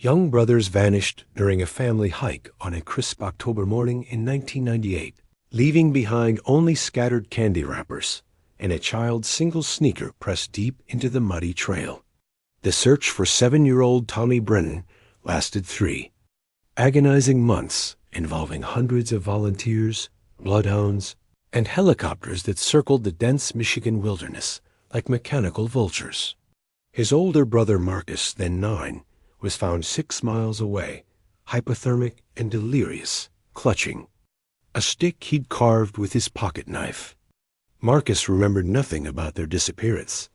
Young brothers vanished during a family hike on a crisp October morning in 1998, leaving behind only scattered candy wrappers and a child's single sneaker pressed deep into the muddy trail. The search for 7-year-old Tommy Brennan lasted 3 agonizing months, involving hundreds of volunteers, bloodhounds, and helicopters that circled the dense Michigan wilderness like mechanical vultures. His older brother Marcus, then 9, was found 6 miles away, hypothermic and delirious, clutching a stick he'd carved with his pocket knife. Marcus remembered nothing about their disappearance,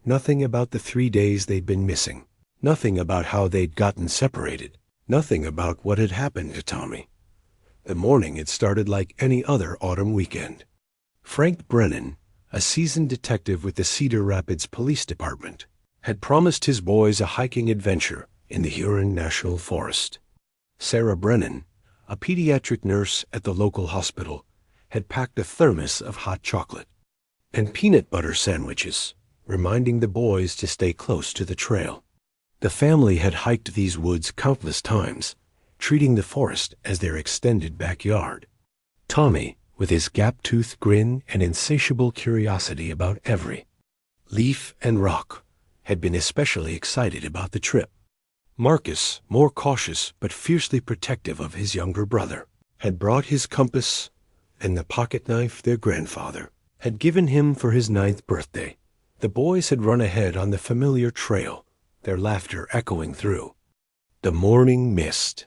nothing about the 3 days they'd been missing, nothing about how they'd gotten separated, nothing about what had happened to Tommy. The morning had started like any other autumn weekend. Frank Brennan, a seasoned detective with the Cedar Rapids Police Department, had promised his boys a hiking adventure in the Huron National Forest. Sarah Brennan, a pediatric nurse at the local hospital, had packed a thermos of hot chocolate and peanut butter sandwiches, reminding the boys to stay close to the trail. The family had hiked these woods countless times, treating the forest as their extended backyard. Tommy, with his gap-toothed grin and insatiable curiosity about every leaf and rock, had been especially excited about the trip. Marcus, more cautious but fiercely protective of his younger brother, had brought his compass and the pocket knife their grandfather had given him for his 9th birthday. The boys had run ahead on the familiar trail, their laughter echoing through the morning mist.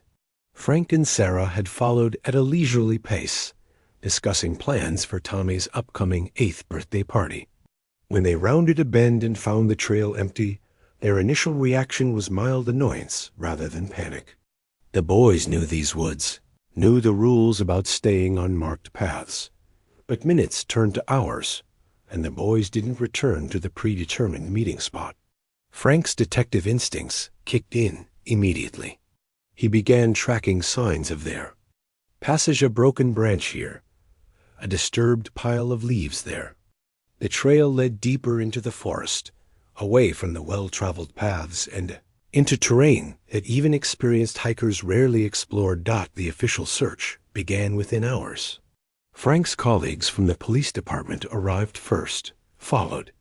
Frank and Sarah had followed at a leisurely pace, discussing plans for Tommy's upcoming 8th birthday party. When they rounded a bend and found the trail empty, their initial reaction was mild annoyance rather than panic. The boys knew these woods, knew the rules about staying on marked paths. But minutes turned to hours, and the boys didn't return to the predetermined meeting spot. Frank's detective instincts kicked in immediately. He began tracking signs of their passage, a broken branch here, a disturbed pile of leaves there. The trail led deeper into the forest, away from the well-traveled paths and into terrain that even experienced hikers rarely explored. The official search began within hours. Frank's colleagues from the police department arrived first, followed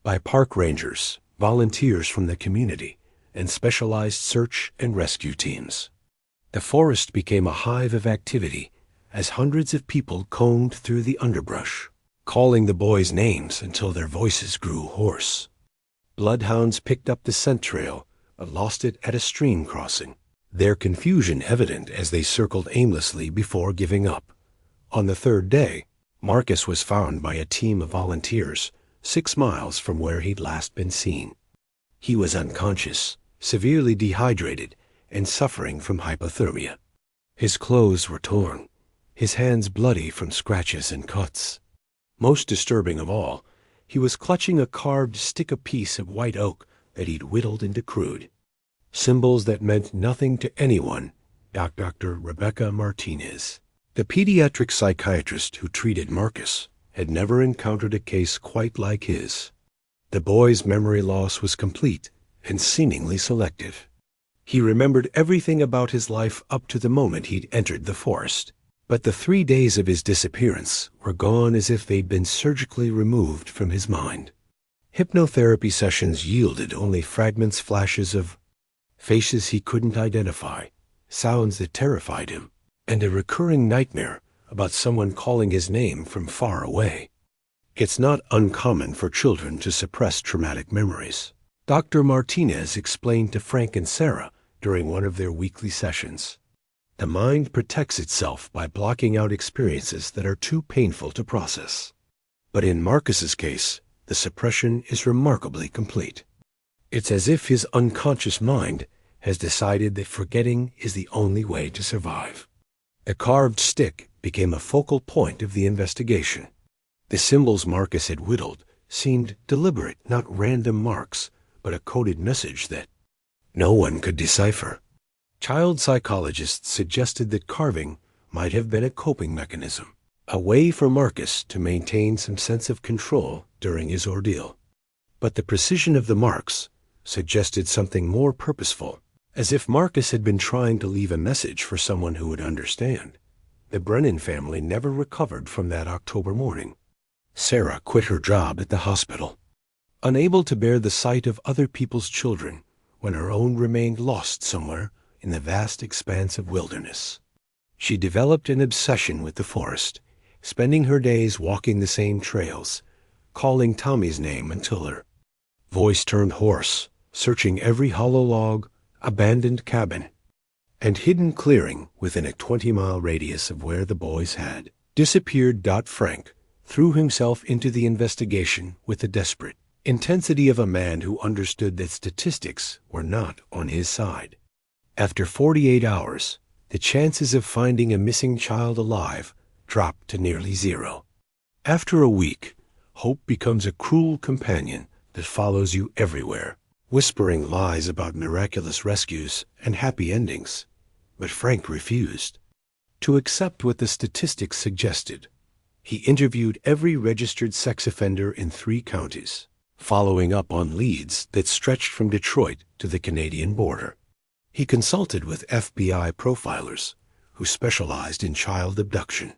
by park rangers, volunteers from the community, and specialized search and rescue teams. The forest became a hive of activity as hundreds of people combed through the underbrush, calling the boys names until their voices grew hoarse. Bloodhounds picked up the scent trail, but lost it at a stream crossing, their confusion evident as they circled aimlessly before giving up. On the 3rd day, Marcus was found by a team of volunteers 6 miles from where he'd last been seen. He was unconscious, severely dehydrated, and suffering from hypothermia. His clothes were torn, his hands bloody from scratches and cuts. Most disturbing of all, he was clutching a carved stick-a-piece of white oak that he'd whittled into crude symbols that meant nothing to anyone. Dr. Rebecca Martinez, the pediatric psychiatrist who treated Marcus, had never encountered a case quite like his. The boy's memory loss was complete and seemingly selective. He remembered everything about his life up to the moment he'd entered the forest, but the 3 days of his disappearance were gone as if they'd been surgically removed from his mind. Hypnotherapy sessions yielded only fragments, flashes of faces he couldn't identify, sounds that terrified him, and a recurring nightmare about someone calling his name from far away. It's not uncommon for children to suppress traumatic memories, Dr. Martinez explained to Frank and Sarah during one of their weekly sessions. The mind protects itself by blocking out experiences that are too painful to process. But in Marcus's case, the suppression is remarkably complete. It's as if his unconscious mind has decided that forgetting is the only way to survive. The carved stick became a focal point of the investigation. The symbols Marcus had whittled seemed deliberate, not random marks, but a coded message that no one could decipher. Child psychologists suggested that carving might have been a coping mechanism, a way for Marcus to maintain some sense of control during his ordeal. But the precision of the marks suggested something more purposeful, As if Marcus had been trying to leave a message for someone who would understand. The Brennan family never recovered from that October morning. Sarah quit her job at the hospital, unable to bear the sight of other people's children when her own remained lost somewhere in the vast expanse of wilderness. She developed an obsession with the forest, spending her days walking the same trails, calling Tommy's name until her voice turned hoarse, searching every hollow log, abandoned cabin, and hidden clearing within a 20-mile radius of where the boys had disappeared. Frank threw himself into the investigation with the desperate intensity of a man who understood that statistics were not on his side. After 48 hours, the chances of finding a missing child alive dropped to nearly zero. After a week, hope becomes a cruel companion that follows you everywhere, whispering lies about miraculous rescues and happy endings. But Frank refused to accept what the statistics suggested. He interviewed every registered sex offender in 3 counties, following up on leads that stretched from Detroit to the Canadian border. He consulted with FBI profilers who specialized in child abduction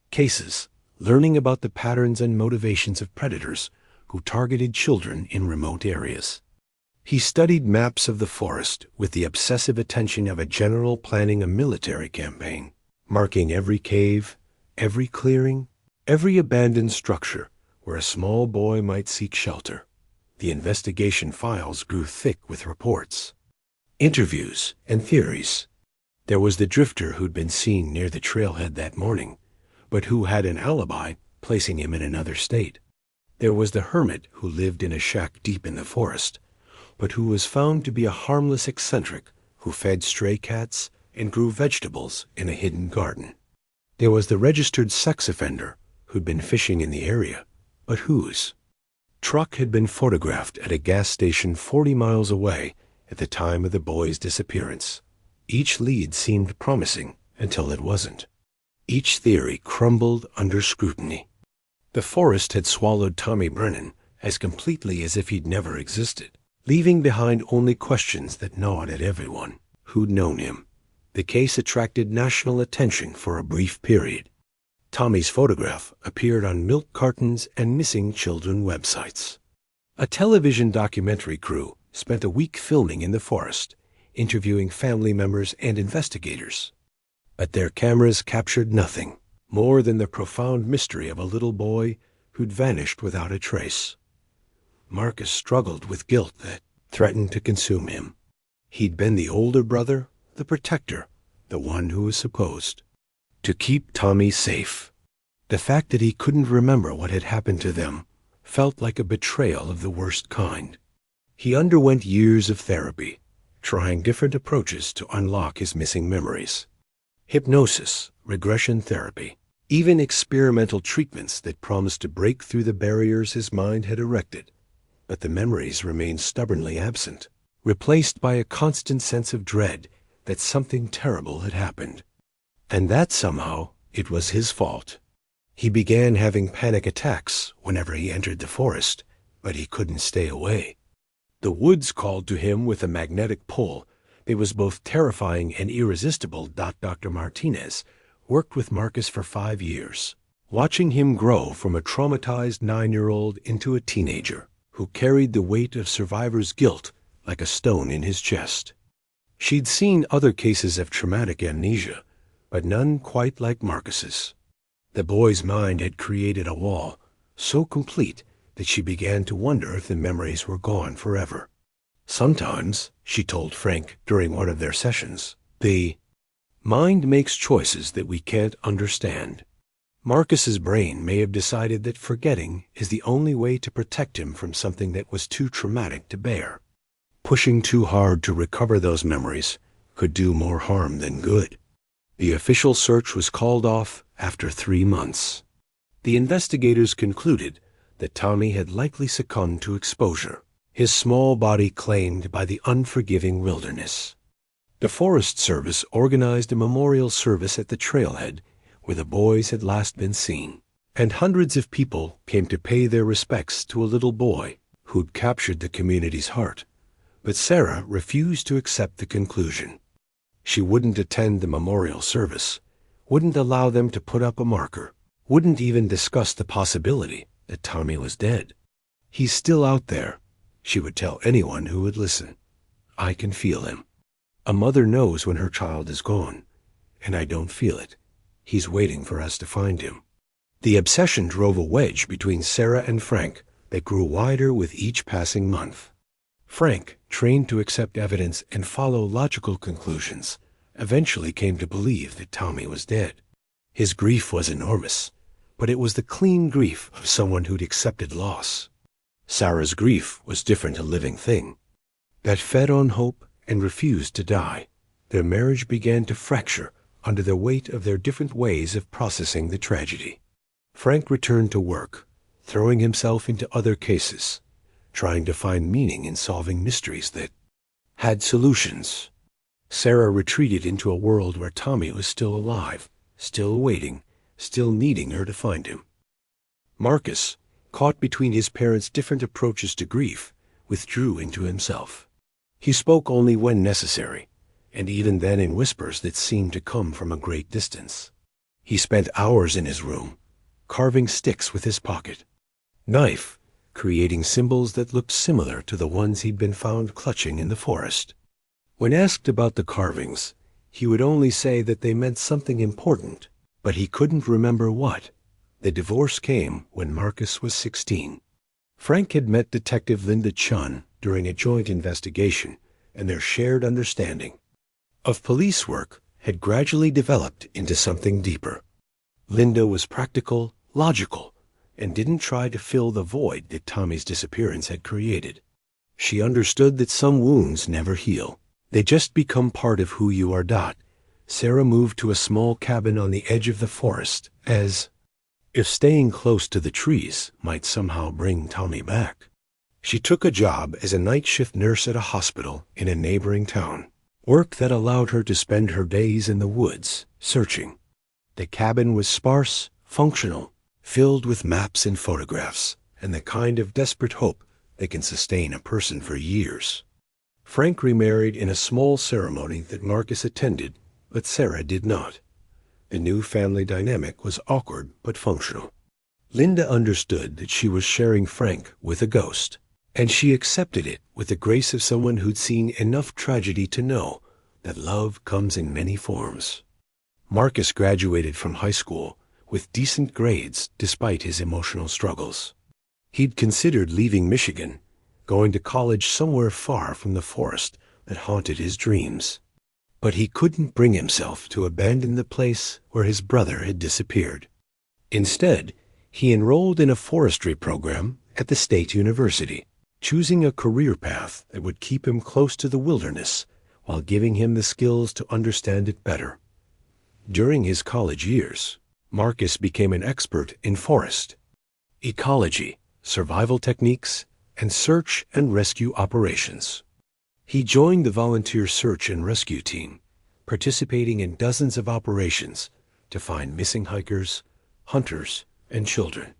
cases, learning about the patterns and motivations of predators who targeted children in remote areas. He studied maps of the forest with the obsessive attention of a general planning a military campaign, marking every cave, every clearing, every abandoned structure where a small boy might seek shelter. The investigation files grew thick with reports, interviews, and theories. There was the drifter who'd been seen near the trailhead that morning, but who had an alibi placing him in another state. There was the hermit who lived in a shack deep in the forest, but who was found to be a harmless eccentric who fed stray cats and grew vegetables in a hidden garden. There was the registered sex offender who'd been fishing in the area, but whose truck had been photographed at a gas station 40 miles away at the time of the boy's disappearance. Each lead seemed promising until it wasn't. Each theory crumbled under scrutiny. The forest had swallowed Tommy Brennan as completely as if he'd never existed, leaving behind only questions that gnawed at everyone who'd known him. The case attracted national attention for a brief period. Tommy's photograph appeared on milk cartons and missing children websites. A television documentary crew spent a week filming in the forest, interviewing family members and investigators. But their cameras captured nothing more than the profound mystery of a little boy who'd vanished without a trace. Marcus struggled with guilt that threatened to consume him. He'd been the older brother, the protector, the one who was supposed to keep Tommy safe. The fact that he couldn't remember what had happened to them felt like a betrayal of the worst kind. He underwent years of therapy, trying different approaches to unlock his missing memories. Hypnosis, regression therapy, even experimental treatments that promised to break through the barriers his mind had erected. But the memories remained stubbornly absent, replaced by a constant sense of dread that something terrible had happened. And that somehow it was his fault. He began having panic attacks whenever he entered the forest, but he couldn't stay away. The woods called to him with a magnetic pull. It was both terrifying and irresistible. Dr. Martinez worked with Marcus for 5 years, watching him grow from a traumatized 9-year-old into a teenager who carried the weight of survivor's guilt like a stone in his chest. She'd seen other cases of traumatic amnesia, but none quite like Marcus's. The boy's mind had created a wall so complete that she began to wonder if the memories were gone forever. Sometimes, she told Frank during one of their sessions, the mind makes choices that we can't understand. Marcus's brain may have decided that forgetting is the only way to protect him from something that was too traumatic to bear. Pushing too hard to recover those memories could do more harm than good. The official search was called off after 3 months. The investigators concluded that Tommy had likely succumbed to exposure, his small body claimed by the unforgiving wilderness. The Forest Service organized a memorial service at the trailhead where the boys had last been seen, and hundreds of people came to pay their respects to a little boy who'd captured the community's heart, But Sarah refused to accept the conclusion. She wouldn't attend the memorial service, wouldn't allow them to put up a marker, wouldn't even discuss the possibility that Tommy was dead. "He's still out there," she would tell anyone who would listen. "I can feel him. A mother knows when her child is gone, and I don't feel it. He's waiting for us to find him." The obsession drove a wedge between Sarah and Frank that grew wider with each passing month. Frank, trained to accept evidence and follow logical conclusions, eventually came to believe that Tommy was dead. His grief was enormous, but it was the clean grief of someone who'd accepted loss. Sarah's grief was different, a living thing that fed on hope and refused to die. Their marriage began to fracture under the weight of their different ways of processing the tragedy. Frank returned to work, throwing himself into other cases, trying to find meaning in solving mysteries that had solutions. Sarah retreated into a world where Tommy was still alive, still waiting, still needing her to find him. Marcus, caught between his parents' different approaches to grief, withdrew into himself. He spoke only when necessary, and even then in whispers that seemed to come from a great distance. He spent hours in his room, carving sticks with his pocket knife, creating symbols that looked similar to the ones he'd been found clutching in the forest. When asked about the carvings, he would only say that they meant something important, but he couldn't remember what. The divorce came when Marcus was 16. Frank had met Detective Linda Chun during a joint investigation, and their shared understanding of police work had gradually developed into something deeper. Linda was practical, logical, and didn't try to fill the void that Tommy's disappearance had created. She understood that some wounds never heal. They just become part of who you are. Sarah moved to a small cabin on the edge of the forest, as if staying close to the trees might somehow bring Tommy back. She took a job as a night shift nurse at a hospital in a neighboring town, work that allowed her to spend her days in the woods, searching. The cabin was sparse, functional, filled with maps and photographs, and the kind of desperate hope that can sustain a person for years. Frank remarried in a small ceremony that Marcus attended, but Sarah did not. The new family dynamic was awkward but functional. Linda understood that she was sharing Frank with a ghost, and she accepted it with the grace of someone who'd seen enough tragedy to know that love comes in many forms. Marcus graduated from high school with decent grades despite his emotional struggles. He'd considered leaving Michigan, going to college somewhere far from the forest that haunted his dreams. But he couldn't bring himself to abandon the place where his brother had disappeared. Instead, he enrolled in a forestry program at the State University, choosing a career path that would keep him close to the wilderness while giving him the skills to understand it better. During his college years, Marcus became an expert in forest ecology, survival techniques, and search and rescue operations. He joined the volunteer search and rescue team, participating in dozens of operations to find missing hikers, hunters, and children.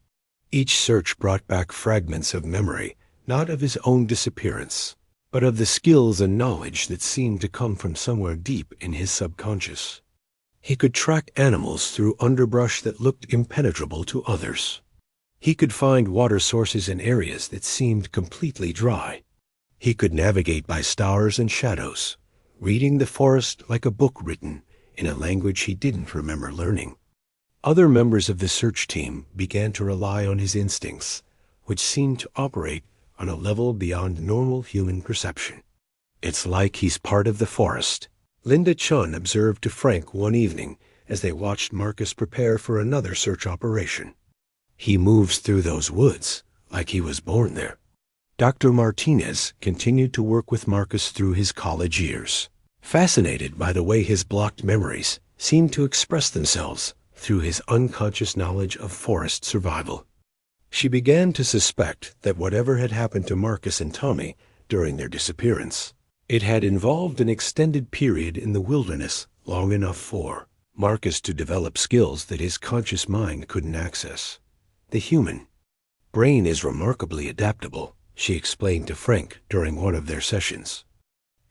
Each search brought back fragments of memory, not of his own disappearance, but of the skills and knowledge that seemed to come from somewhere deep in his subconscious. He could track animals through underbrush that looked impenetrable to others. He could find water sources in areas that seemed completely dry. He could navigate by stars and shadows, reading the forest like a book written in a language he didn't remember learning. Other members of the search team began to rely on his instincts, which seemed to operate on a level beyond normal human perception. "It's like he's part of the forest," Linda Chun observed to Frank one evening as they watched Marcus prepare for another search operation. "He moves through those woods like he was born there." Dr. Martinez continued to work with Marcus through his college years, fascinated by the way his blocked memories seemed to express themselves through his unconscious knowledge of forest survival. She began to suspect that whatever had happened to Marcus and Tommy during their disappearance, it had involved an extended period in the wilderness long enough for Marcus to develop skills that his conscious mind couldn't access. The human brain is remarkably adaptable, she explained to Frank during one of their sessions.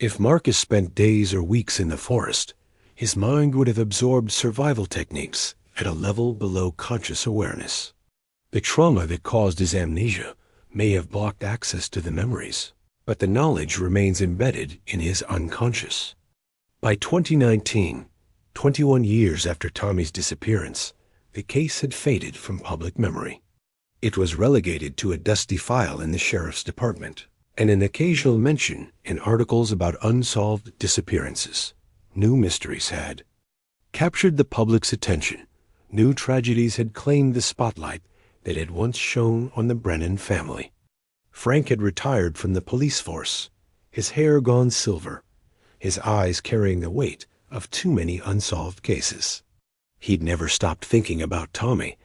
If Marcus spent days or weeks in the forest, his mind would have absorbed survival techniques at a level below conscious awareness. The trauma that caused his amnesia may have blocked access to the memories, but the knowledge remains embedded in his unconscious. By 2019, 21 years after Tommy's disappearance, the case had faded from public memory. It was relegated to a dusty file in the sheriff's department, and an occasional mention in articles about unsolved disappearances. New mysteries had captured the public's attention. New tragedies had claimed the spotlight that had once shone on the Brennan family. Frank had retired from the police force, his hair gone silver, his eyes carrying the weight of too many unsolved cases. He'd never stopped thinking about Tommy,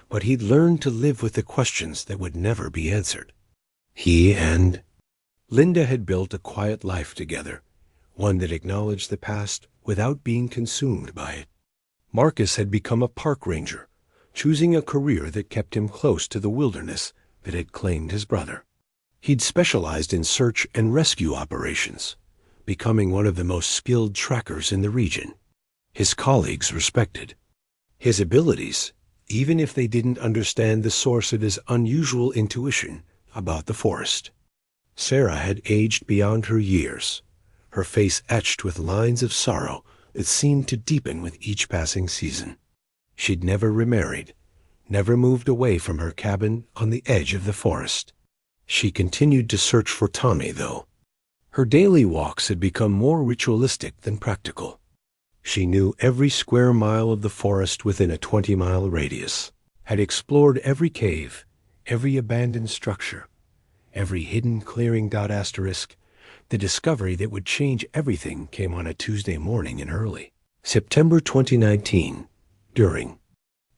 but he'd learned to live with the questions that would never be answered. He and Linda had built a quiet life together, one that acknowledged the past without being consumed by it. Marcus had become a park ranger, choosing a career that kept him close to the wilderness that had claimed his brother. He'd specialized in search and rescue operations, becoming one of the most skilled trackers in the region. His colleagues respected his abilities, even if they didn't understand the source of his unusual intuition about the forest. Sarah had aged beyond her years, her face etched with lines of sorrow that seemed to deepen with each passing season. She'd never remarried, never moved away from her cabin on the edge of the forest. She continued to search for Tommy, though. Her daily walks had become more ritualistic than practical. She knew every square mile of the forest within a 20-mile radius, had explored every cave, every abandoned structure, every hidden clearing. The discovery that would change everything came on a Tuesday morning in early September 2019, during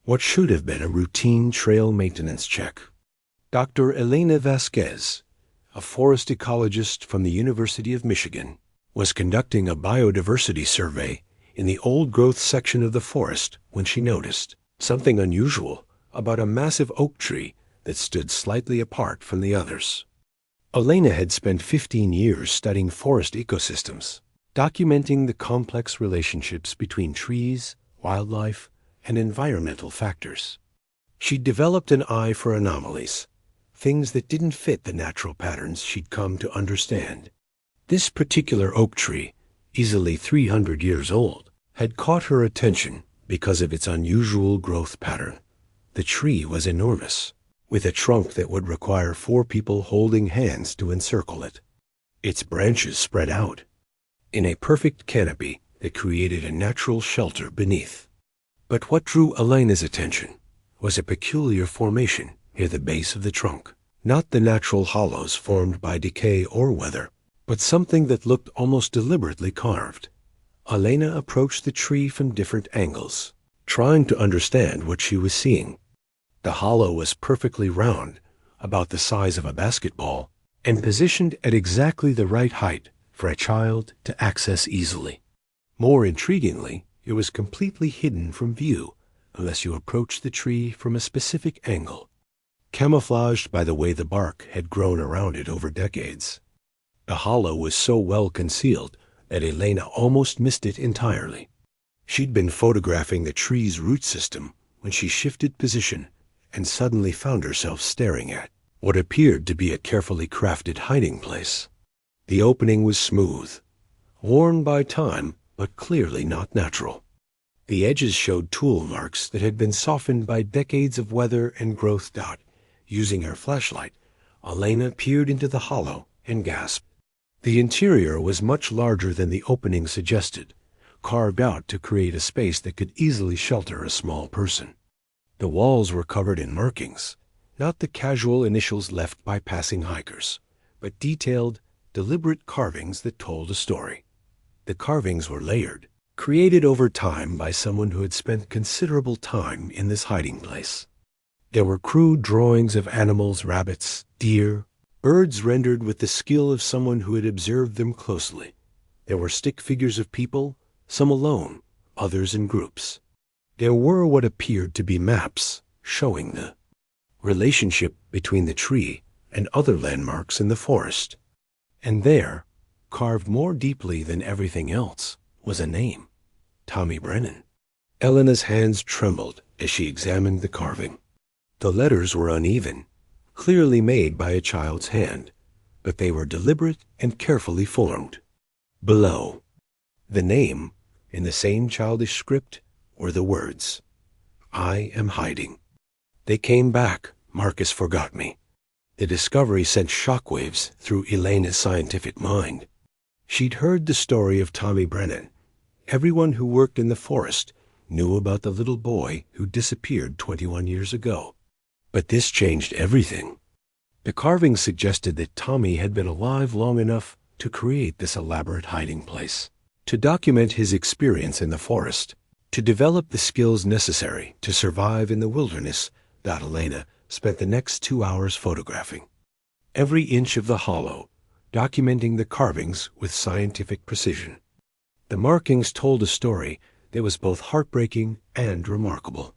what should have been a routine trail maintenance check. Dr. Elena Vasquez, a forest ecologist from the University of Michigan, was conducting a biodiversity survey in the old-growth section of the forest when she noticed something unusual about a massive oak tree that stood slightly apart from the others. Elena had spent 15 years studying forest ecosystems, documenting the complex relationships between trees, wildlife, and environmental factors. She'd developed an eye for anomalies, things that didn't fit the natural patterns she'd come to understand. This particular oak tree, easily 300 years old, had caught her attention because of its unusual growth pattern. The tree was enormous, with a trunk that would require 4 people holding hands to encircle it. Its branches spread out in a perfect canopy that created a natural shelter beneath. But what drew Elena's attention was a peculiar formation near the base of the trunk. Not the natural hollows formed by decay or weather, but something that looked almost deliberately carved. Elena approached the tree from different angles, trying to understand what she was seeing. The hollow was perfectly round, about the size of a basketball, and positioned at exactly the right height for a child to access easily. More intriguingly, it was completely hidden from view unless you approached the tree from a specific angle, camouflaged by the way the bark had grown around it over decades. The hollow was so well concealed that Elena almost missed it entirely. She'd been photographing the tree's root system when she shifted position and suddenly found herself staring at what appeared to be a carefully crafted hiding place. The opening was smooth, worn by time, but clearly not natural. The edges showed tool marks that had been softened by decades of weather and growth. Using her flashlight, Elena peered into the hollow and gasped. The interior was much larger than the opening suggested, carved out to create a space that could easily shelter a small person. The walls were covered in markings, not the casual initials left by passing hikers, but detailed, deliberate carvings that told a story. The carvings were layered, created over time by someone who had spent considerable time in this hiding place. There were crude drawings of animals, rabbits, deer, birds rendered with the skill of someone who had observed them closely. There were stick figures of people, some alone, others in groups. There were what appeared to be maps showing the relationship between the tree and other landmarks in the forest. And there, carved more deeply than everything else, was a name: Tommy Brennan. Elena's hands trembled as she examined the carving. The letters were uneven, clearly made by a child's hand, but they were deliberate and carefully formed. Below, the name, in the same childish script, were the words, "I am hiding." They came back. Marcus forgot me. The discovery sent shockwaves through Elena's scientific mind. She'd heard the story of Tommy Brennan. Everyone who worked in the forest knew about the little boy who disappeared 21 years ago. But this changed everything. The carving suggested that Tommy had been alive long enough to create this elaborate hiding place, to document his experience in the forest, to develop the skills necessary to survive in the wilderness that Elena spent the next 2 hours photographing. Every inch of the hollow, documenting the carvings with scientific precision. The markings told a story that was both heartbreaking and remarkable.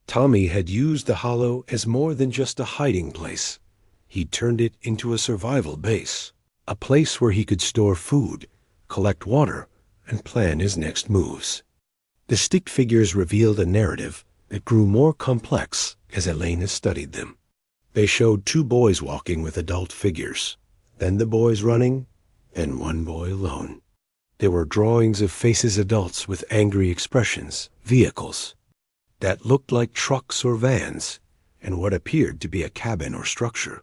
Tommy had used the hollow as more than just a hiding place. He'd turned it into a survival base, a place where he could store food, collect water, and plan his next moves. The stick figures revealed a narrative that grew more complex as Elena studied them. They showed 2 boys walking with adult figures, then the boys running, and one boy alone. There were drawings of faces adults with angry expressions, vehicles that looked like trucks or vans, and what appeared to be a cabin or structure.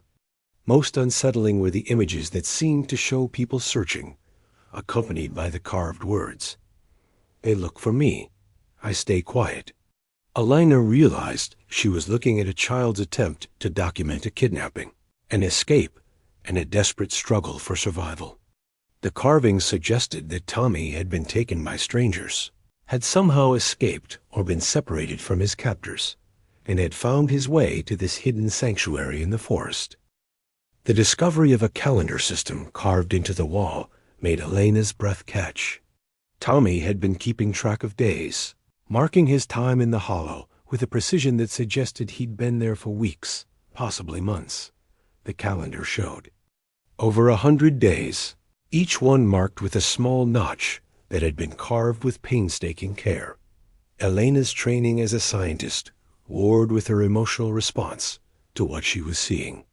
Most unsettling were the images that seemed to show people searching, accompanied by the carved words, "They look for me. I stay quiet." Elena realized she was looking at a child's attempt to document a kidnapping, an escape, and a desperate struggle for survival. The carvings suggested that Tommy had been taken by strangers, had somehow escaped or been separated from his captors, and had found his way to this hidden sanctuary in the forest. The discovery of a calendar system carved into the wall made Elena's breath catch. Tommy had been keeping track of days, marking his time in the hollow with a precision that suggested he'd been there for weeks, possibly months. The calendar showed over 100 days, each one marked with a small notch that had been carved with painstaking care. Elena's training as a scientist warred with her emotional response to what she was seeing.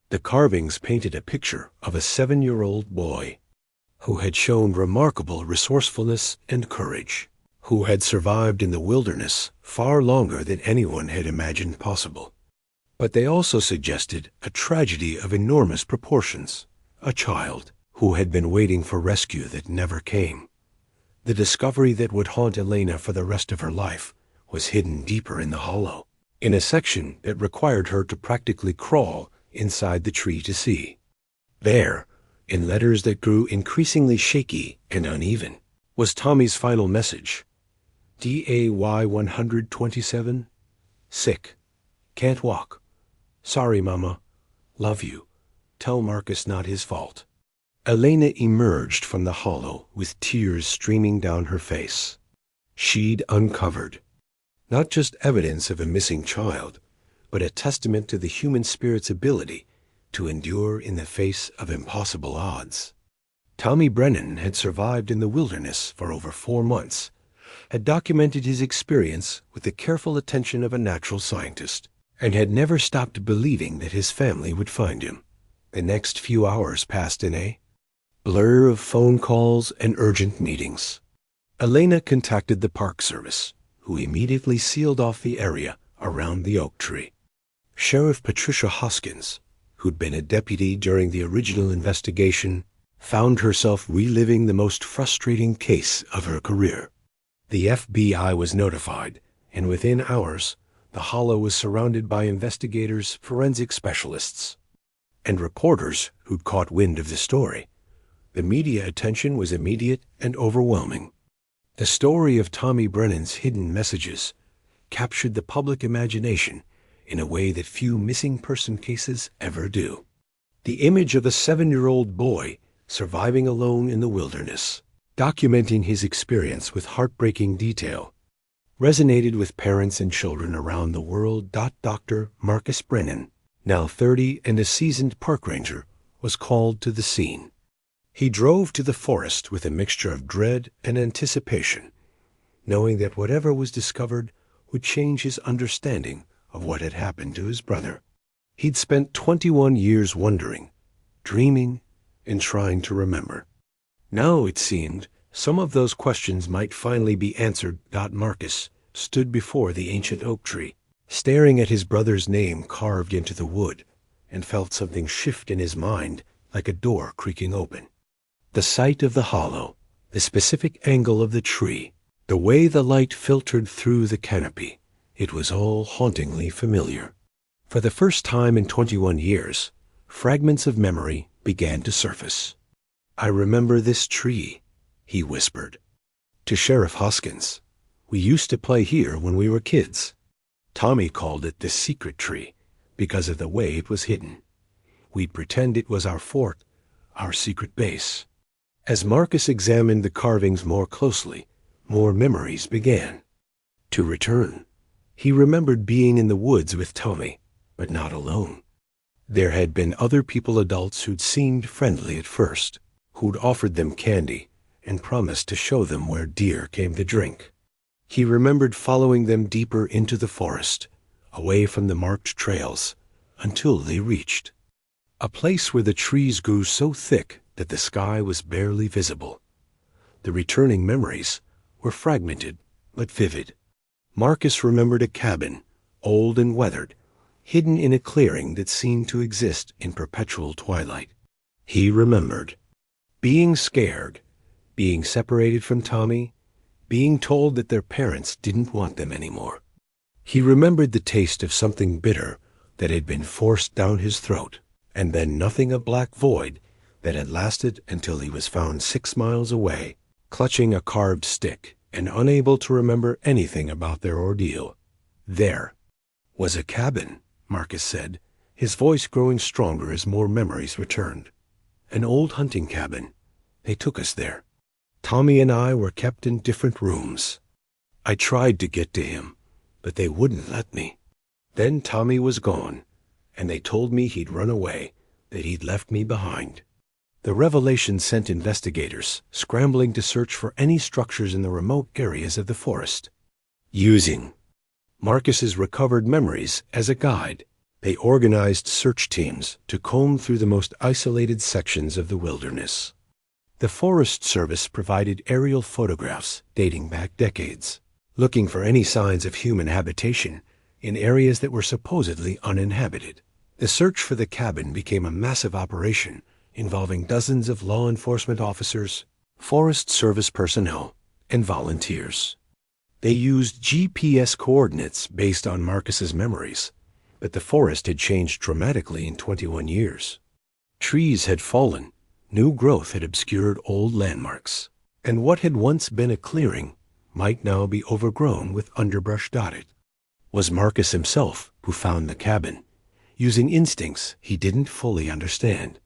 The carvings painted a picture of a 7-year-old boy who had shown remarkable resourcefulness and courage, who had survived in the wilderness far longer than anyone had imagined possible. But they also suggested a tragedy of enormous proportions, a child who had been waiting for rescue that never came. The discovery that would haunt Elena for the rest of her life was hidden deeper in the hollow, in a section that required her to practically crawl inside the tree to see. There, in letters that grew increasingly shaky and uneven, was Tommy's final message. DAY 127, sick, can't walk. Sorry, Mama. Love you. Tell Marcus not his fault. Elena emerged from the hollow with tears streaming down her face. She'd uncovered not just evidence of a missing child, but a testament to the human spirit's ability to endure in the face of impossible odds. Tommy Brennan had survived in the wilderness for over 4 months, had documented his experience with the careful attention of a natural scientist, and had never stopped believing that his family would find him. The next few hours passed in a blur of phone calls and urgent meetings. Elena contacted the Park Service, who immediately sealed off the area around the oak tree. Sheriff Patricia Hoskins, who'd been a deputy during the original investigation, found herself reliving the most frustrating case of her career. The FBI was notified, and within hours, the hollow was surrounded by investigators, forensic specialists, and reporters who'd caught wind of the story. The media attention was immediate and overwhelming. The story of Tommy Brennan's hidden messages captured the public imagination in a way that few missing person cases ever do. The image of a 7-year-old boy surviving alone in the wilderness, documenting his experience with heartbreaking detail, resonated with parents and children around the world. Dr. Marcus Brennan, now 30 and a seasoned park ranger, was called to the scene. He drove to the forest with a mixture of dread and anticipation, knowing that whatever was discovered would change his understanding of what had happened to his brother. He'd spent 21 years wondering, dreaming, and trying to remember. Now, it seemed, some of those questions might finally be answered. Marcus stood before the ancient oak tree, staring at his brother's name carved into the wood, and felt something shift in his mind like a door creaking open. The sight of the hollow, the specific angle of the tree, the way the light filtered through the canopy, it was all hauntingly familiar. For the first time in 21 years, fragments of memory began to surface. "I remember this tree," he whispered. "To Sheriff Hoskins. We used to play here when we were kids. Tommy called it the secret tree because of the way it was hidden. We'd pretend it was our fort, our secret base." As Marcus examined the carvings more closely, more memories began to return. He remembered being in the woods with Tommy, but not alone. There had been other people, adults who'd seemed friendly at first, who'd offered them candy and promised to show them where deer came to drink. He remembered following them deeper into the forest, away from the marked trails, until they reached a place where the trees grew so thick that the sky was barely visible. The returning memories were fragmented but vivid. Marcus remembered a cabin, old and weathered, hidden in a clearing that seemed to exist in perpetual twilight. He remembered being scared, being separated from Tommy, being told that their parents didn't want them anymore. He remembered the taste of something bitter that had been forced down his throat, and then nothing, a black void that had lasted until he was found 6 miles away, clutching a carved stick and unable to remember anything about their ordeal. There was a cabin, Marcus said, his voice growing stronger as more memories returned. An old hunting cabin. They took us there. Tommy and I were kept in different rooms. I tried to get to him, but they wouldn't let me. Then Tommy was gone, and they told me he'd run away, that he'd left me behind. The revelation sent investigators scrambling to search for any structures in the remote areas of the forest. Using Marcus's recovered memories as a guide, they organized search teams to comb through the most isolated sections of the wilderness. The Forest Service provided aerial photographs dating back decades, looking for any signs of human habitation in areas that were supposedly uninhabited. The search for the cabin became a massive operation involving dozens of law enforcement officers, Forest Service personnel, and volunteers. They used GPS coordinates based on Marcus's memories, but the forest had changed dramatically in 21 years. Trees had fallen, new growth had obscured old landmarks, and what had once been a clearing might now be overgrown with underbrush dotted. Was Marcus himself who found the cabin, using instincts he didn't fully understand.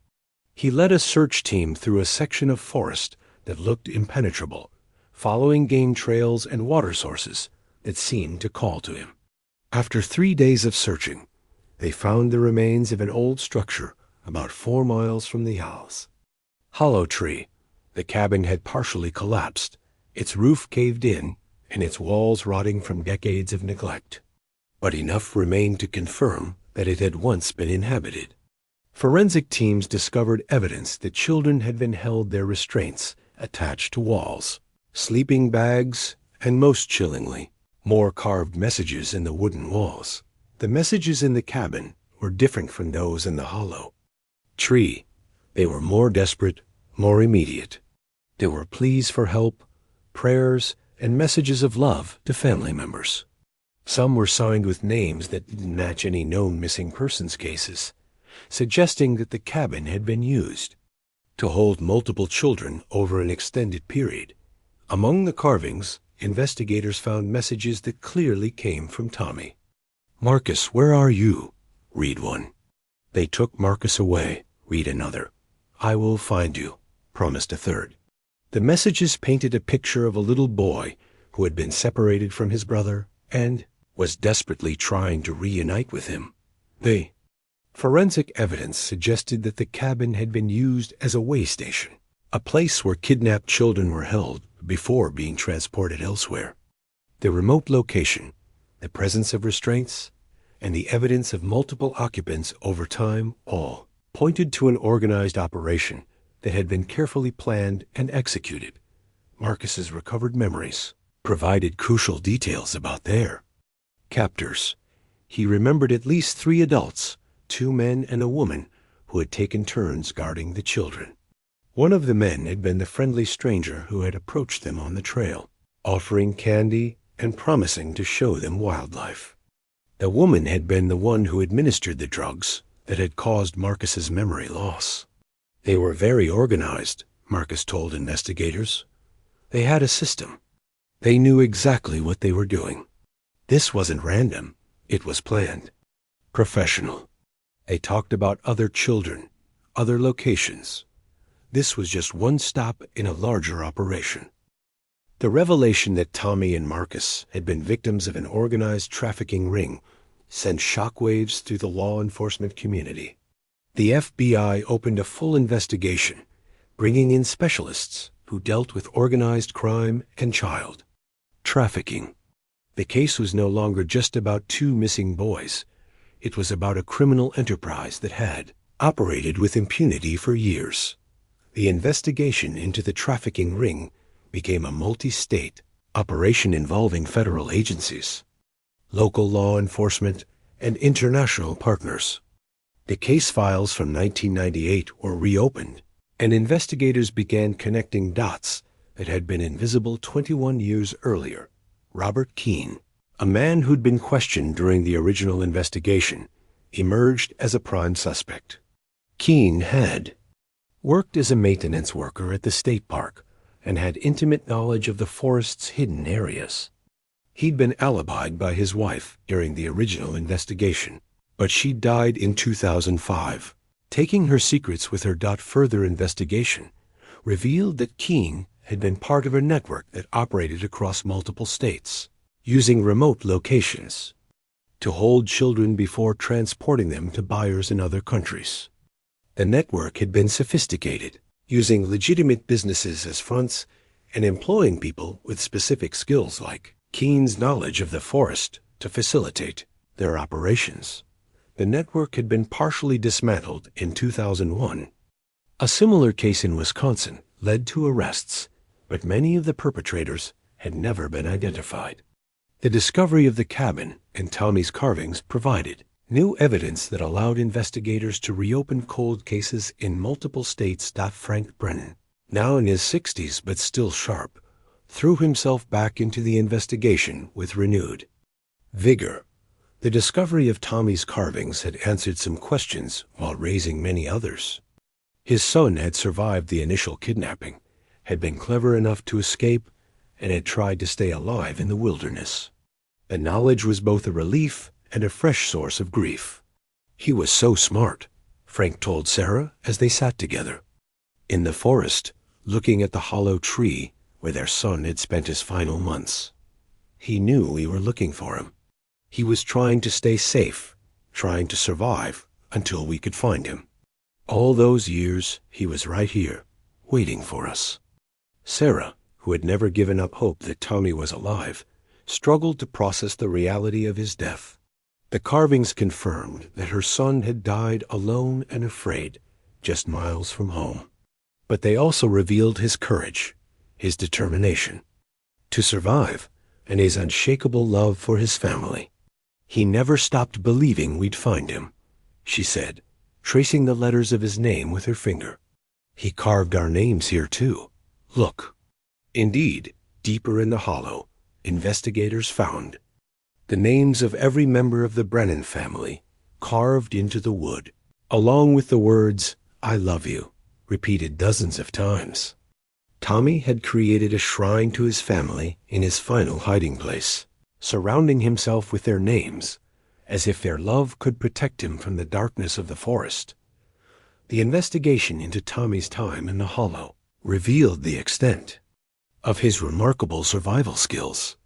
He led a search team through a section of forest that looked impenetrable, following game trails and water sources that seemed to call to him. After 3 days of searching, they found the remains of an old structure about 4 miles from the house. Hollow tree. The cabin had partially collapsed, its roof caved in, and its walls rotting from decades of neglect. But enough remained to confirm that it had once been inhabited. Forensic teams discovered evidence that children had been held their restraints attached to walls, sleeping bags, and most chillingly, more carved messages in the wooden walls. The messages in the cabin were different from those in the hollow tree. They were more desperate, more immediate. There were pleas for help, prayers, and messages of love to family members. Some were signed with names that didn't match any known missing persons cases, suggesting that the cabin had been used to hold multiple children over an extended period. Among the carvings, investigators found messages that clearly came from Tommy. "Marcus, where are you?" Read one. "They took Marcus away." Read another. "I will find you," promised a third. The messages painted a picture of a little boy who had been separated from his brother and was desperately trying to reunite with him. They Forensic evidence suggested that the cabin had been used as a way station, a place where kidnapped children were held before being transported elsewhere. The remote location, the presence of restraints, and the evidence of multiple occupants over time all pointed to an organized operation that had been carefully planned and executed. Marcus's recovered memories provided crucial details about their captors. He remembered at least 3 adults, 2 men and a woman, who had taken turns guarding the children. One of the men had been the friendly stranger who had approached them on the trail, offering candy and promising to show them wildlife. The woman had been the one who administered the drugs that had caused Marcus's memory loss. They were very organized, Marcus told investigators. They had a system. They knew exactly what they were doing. This wasn't random. It was planned. Professional. They talked about other children, other locations. This was just one stop in a larger operation. The revelation that Tommy and Marcus had been victims of an organized trafficking ring sent shockwaves through the law enforcement community. The FBI opened a full investigation, bringing in specialists who dealt with organized crime and child trafficking. The case was no longer just about 2 missing boys. It was about a criminal enterprise that had operated with impunity for years. The investigation into the trafficking ring became a multi-state operation involving federal agencies, local law enforcement, and international partners. The case files from 1998 were reopened, and investigators began connecting dots that had been invisible 21 years earlier. Robert Keene, a man who'd been questioned during the original investigation, emerged as a prime suspect. Keene had worked as a maintenance worker at the state park and had intimate knowledge of the forest's hidden areas. He'd been alibied by his wife during the original investigation, but she died in 2005. Taking her secrets with her. Further investigation revealed that Keene had been part of a network that operated across multiple states, using remote locations to hold children before transporting them to buyers in other countries. The network had been sophisticated, using legitimate businesses as fronts and employing people with specific skills like Keene's knowledge of the forest to facilitate their operations. The network had been partially dismantled in 2001. A similar case in Wisconsin led to arrests, but many of the perpetrators had never been identified. The discovery of the cabin and Tommy's carvings provided new evidence that allowed investigators to reopen cold cases in multiple states. Frank Brennan, now in his 60s but still sharp, threw himself back into the investigation with renewed vigor. The discovery of Tommy's carvings had answered some questions while raising many others. His son had survived the initial kidnapping, had been clever enough to escape, and had tried to stay alive in the wilderness. The knowledge was both a relief and a fresh source of grief. He was so smart, Frank told Sarah as they sat together in the forest, looking at the hollow tree where their son had spent his final months. He knew we were looking for him. He was trying to stay safe, trying to survive until we could find him. All those years, he was right here, waiting for us. Sarah, who had never given up hope that Tommy was alive, struggled to process the reality of his death. The carvings confirmed that her son had died alone and afraid, just miles from home. But they also revealed his courage, his determination to survive, and his unshakable love for his family. He never stopped believing we'd find him, she said, tracing the letters of his name with her finger. He carved our names here too. Look. Indeed, deeper in the hollow, investigators found the names of every member of the Brennan family carved into the wood, along with the words, "I love you," repeated dozens of times. Tommy had created a shrine to his family in his final hiding place, surrounding himself with their names, as if their love could protect him from the darkness of the forest. The investigation into Tommy's time in the hollow revealed the extent of his remarkable survival skills.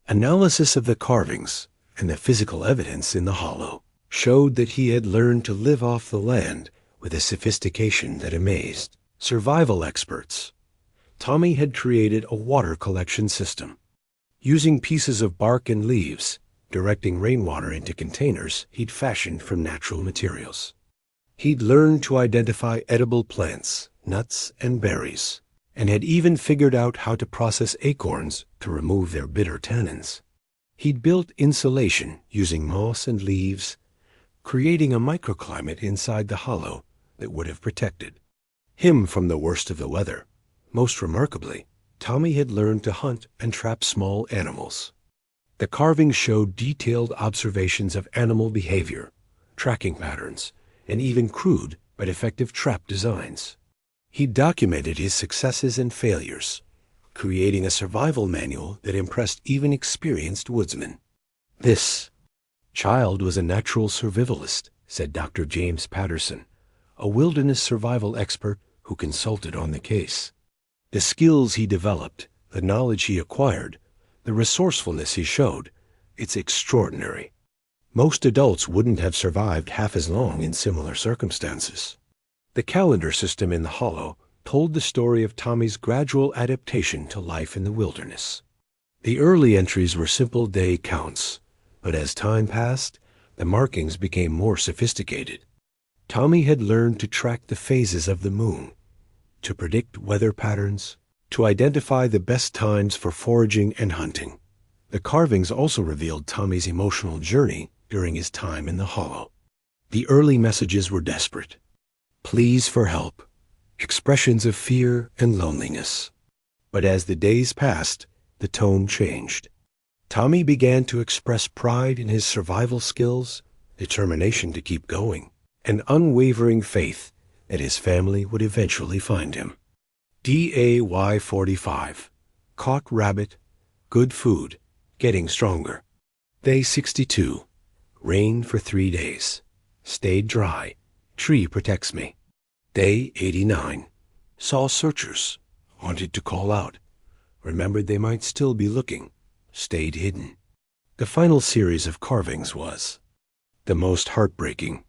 Analysis of the carvings and the physical evidence in the hollow showed that he had learned to live off the land with a sophistication that amazed survival experts. Tommy had created a water collection system. Using pieces of bark and leaves, directing rainwater into containers he'd fashioned from natural materials. He'd learned to identify edible plants, nuts, and berries, and had even figured out how to process acorns to remove their bitter tannins. He'd built insulation using moss and leaves, creating a microclimate inside the hollow that would have protected him from the worst of the weather. Most remarkably, Tommy had learned to hunt and trap small animals. The carvings showed detailed observations of animal behavior, tracking patterns, and even crude but effective trap designs. He documented his successes and failures, creating a survival manual that impressed even experienced woodsmen. This child was a natural survivalist, said Dr. James Patterson, a wilderness survival expert who consulted on the case. The skills he developed, the knowledge he acquired, the resourcefulness he showed, it's extraordinary. Most adults wouldn't have survived half as long in similar circumstances. The calendar system in the hollow told the story of Tommy's gradual adaptation to life in the wilderness. The early entries were simple day counts, but as time passed, the markings became more sophisticated. Tommy had learned to track the phases of the moon, to predict weather patterns, to identify the best times for foraging and hunting. The carvings also revealed Tommy's emotional journey during his time in the hollow. The early messages were desperate. Pleas for help, expressions of fear and loneliness. But as the days passed, the tone changed. Tommy began to express pride in his survival skills, determination to keep going, and unwavering faith that his family would eventually find him. DAY 45. Caught rabbit, good food, getting stronger. Day 62. Rain for 3 days. Stayed dry. Tree protects me. Day 89. Saw searchers. Wanted to call out. Remembered they might still be looking. Stayed hidden. The final series of carvings was the most heartbreaking.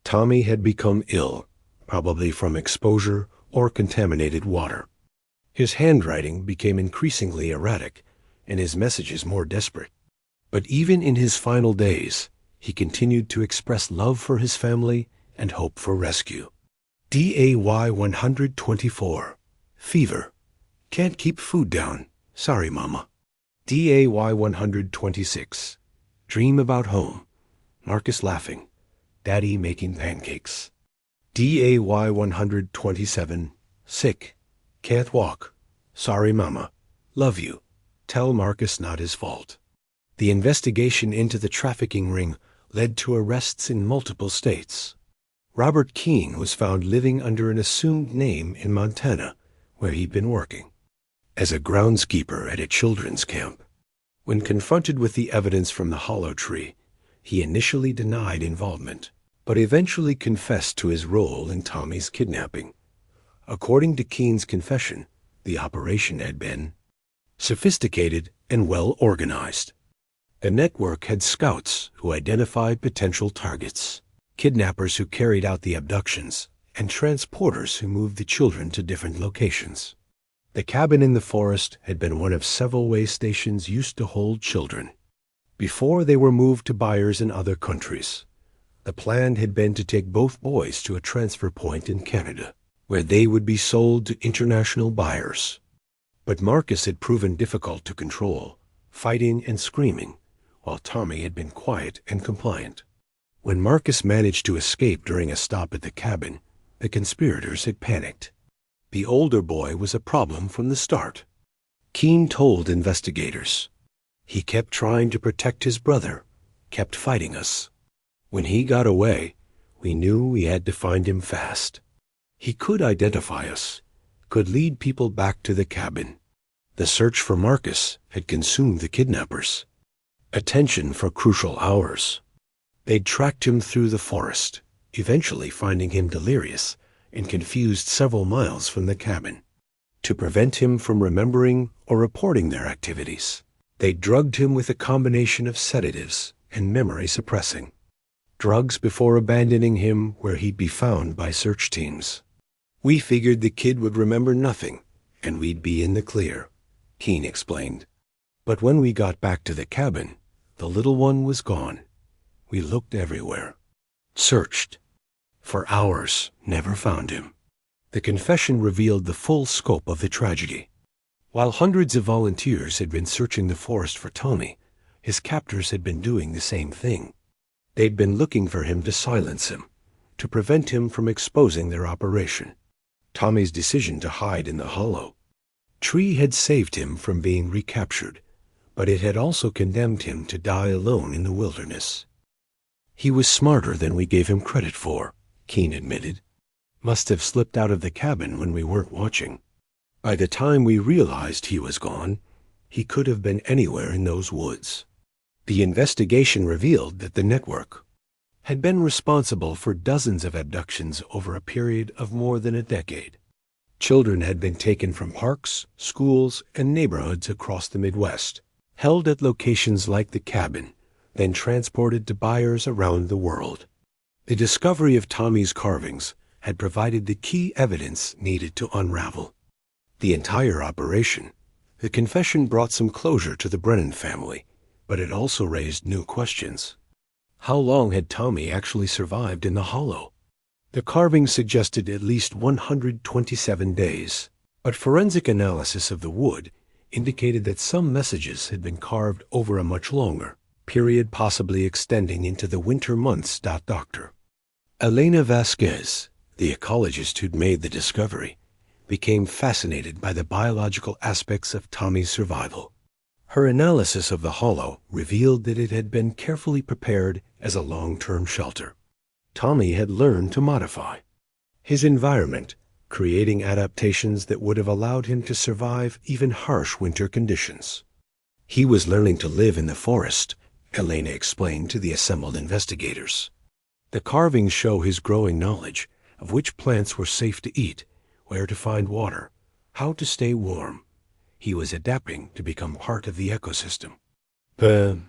Tommy had become ill, probably from exposure or contaminated water. His handwriting became increasingly erratic, and his messages more desperate. But even in his final days, he continued to express love for his family and hope for rescue. DAY 124. Fever. Can't keep food down. Sorry, Mama. DAY 126. Dream about home. Marcus laughing. Daddy making pancakes. DAY 127. Sick. Can't walk. Sorry, Mama. Love you. Tell Marcus not his fault. The investigation into the trafficking ring led to arrests in multiple states. Robert Keene was found living under an assumed name in Montana, where he'd been working as a groundskeeper at a children's camp. When confronted with the evidence from the hollow tree, he initially denied involvement, but eventually confessed to his role in Tommy's kidnapping. According to Keene's confession, the operation had been sophisticated and well organized. The network had scouts who identified potential targets, kidnappers who carried out the abductions, and transporters who moved the children to different locations. The cabin in the forest had been one of several way stations used to hold children. Before they were moved to buyers in other countries, the plan had been to take both boys to a transfer point in Canada, where they would be sold to international buyers. But Marcus had proven difficult to control, fighting and screaming, while Tommy had been quiet and compliant. When Marcus managed to escape during a stop at the cabin, the conspirators had panicked. The older boy was a problem from the start. Keene told investigators, "He kept trying to protect his brother, kept fighting us. When he got away, we knew we had to find him fast. He could identify us, could lead people back to the cabin." The search for Marcus had consumed the kidnappers. Attention for crucial hours. They'd tracked him through the forest, eventually finding him delirious and confused several miles from the cabin. To prevent him from remembering or reporting their activities, they drugged him with a combination of sedatives and memory suppressing drugs before abandoning him where he'd be found by search teams. We figured the kid would remember nothing, and we'd be in the clear, Keene explained. But when we got back to the cabin, the little one was gone. We looked everywhere, searched. For hours, never found him. The confession revealed the full scope of the tragedy. While hundreds of volunteers had been searching the forest for Tommy, his captors had been doing the same thing. They'd been looking for him to silence him, to prevent him from exposing their operation. Tommy's decision to hide in the hollow tree had saved him from being recaptured, but it had also condemned him to die alone in the wilderness. He was smarter than we gave him credit for, Keene admitted. Must have slipped out of the cabin when we weren't watching. By the time we realized he was gone, he could have been anywhere in those woods. The investigation revealed that the network had been responsible for dozens of abductions over a period of more than a decade. Children had been taken from parks, schools, and neighborhoods across the Midwest, held at locations like the cabin, then transported to buyers around the world. The discovery of Tommy's carvings had provided the key evidence needed to unravel the entire operation. The confession brought some closure to the Brennan family, but it also raised new questions. How long had Tommy actually survived in the hollow? The carvings suggested at least 127 days, but forensic analysis of the wood indicated that some messages had been carved over a much longer period, possibly extending into the winter months. Dr. Elena Vasquez, the ecologist who'd made the discovery, became fascinated by the biological aspects of Tommy's survival. Her analysis of the hollow revealed that it had been carefully prepared as a long-term shelter. Tommy had learned to modify his environment, creating adaptations that would have allowed him to survive even harsh winter conditions. He was learning to live in the forest, Elena explained to the assembled investigators. The carvings show his growing knowledge of which plants were safe to eat, where to find water, how to stay warm. He was adapting to become part of the ecosystem. The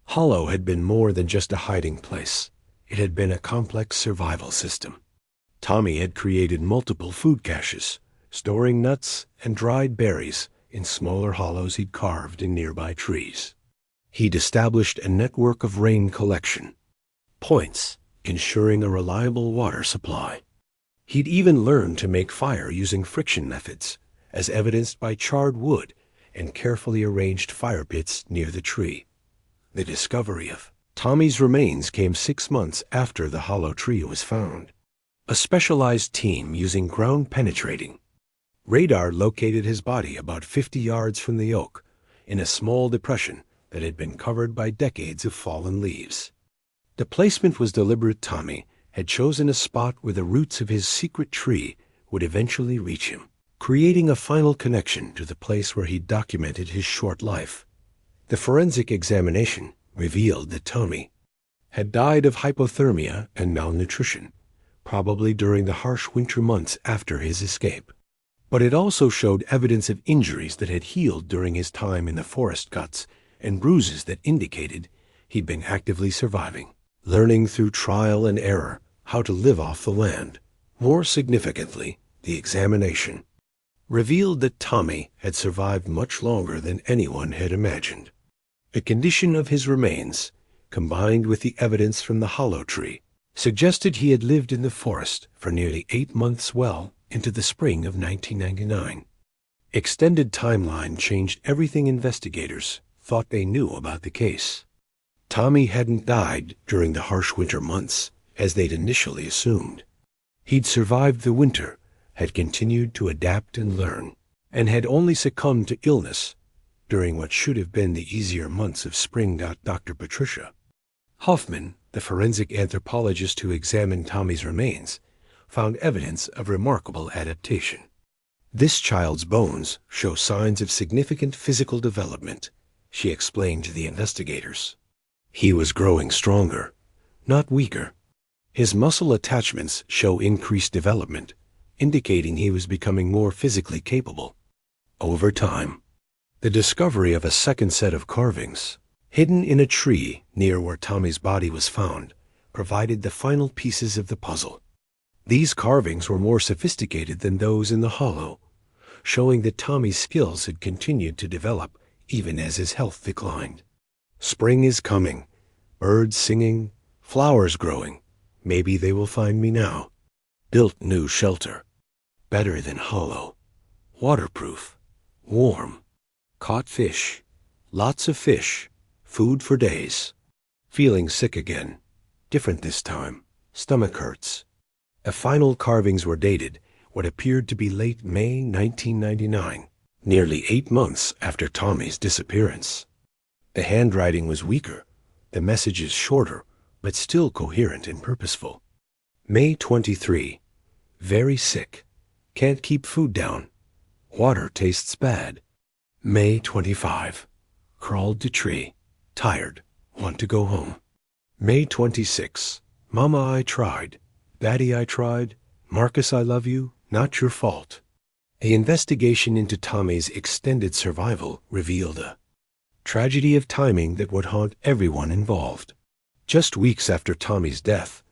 hollow had been more than just a hiding place. It had been a complex survival system. Tommy had created multiple food caches, storing nuts and dried berries in smaller hollows he'd carved in nearby trees. He'd established a network of rain collection points, ensuring a reliable water supply. He'd even learned to make fire using friction methods, as evidenced by charred wood and carefully arranged fire pits near the tree. The discovery of Tommy's remains came 6 months after the hollow tree was found. A specialized team using ground-penetrating radar located his body about 50 yards from the oak, in a small depression that had been covered by decades of fallen leaves. The placement was deliberate. Tommy had chosen a spot where the roots of his secret tree would eventually reach him, creating a final connection to the place where he documented his short life. The forensic examination revealed that Tommy had died of hypothermia and malnutrition, probably during the harsh winter months after his escape. But it also showed evidence of injuries that had healed during his time in the forest, cuts and bruises that indicated he'd been actively surviving, learning through trial and error how to live off the land. More significantly, the examination revealed that Tommy had survived much longer than anyone had imagined. The condition of his remains, combined with the evidence from the hollow tree, suggested he had lived in the forest for nearly 8 months, well into the spring of 1999. Extended timeline changed everything investigators thought they knew about the case. Tommy hadn't died during the harsh winter months, as they'd initially assumed. He'd survived the winter, had continued to adapt and learn, and had only succumbed to illness during what should have been the easier months of spring. Dr. Patricia Hoffman, the forensic anthropologist who examined Tommy's remains, found evidence of remarkable adaptation. This child's bones show signs of significant physical development, she explained to the investigators. He was growing stronger, not weaker. His muscle attachments show increased development, indicating he was becoming more physically capable. Over time, the discovery of a second set of carvings, hidden in a tree near where Tommy's body was found, provided the final pieces of the puzzle. These carvings were more sophisticated than those in the hollow, showing that Tommy's skills had continued to develop even as his health declined. Spring is coming, birds singing, flowers growing. Maybe they will find me now. Built new shelter. Better than hollow. Waterproof. Warm. Caught fish. Lots of fish. Food for days. Feeling sick again. Different this time. Stomach hurts. The final carvings were dated what appeared to be late May 1999, nearly 8 months after Tommy's disappearance. The handwriting was weaker, the messages shorter, but still coherent and purposeful. May 23. Very sick. Can't keep food down. Water tastes bad. May 25. Crawled to tree. Tired. Want to go home. May 26. Mama, I tried. Daddy, I tried. Marcus, I love you. Not your fault. An investigation into Tommy's extended survival revealed a tragedy of timing that would haunt everyone involved. Just weeks after Tommy's death,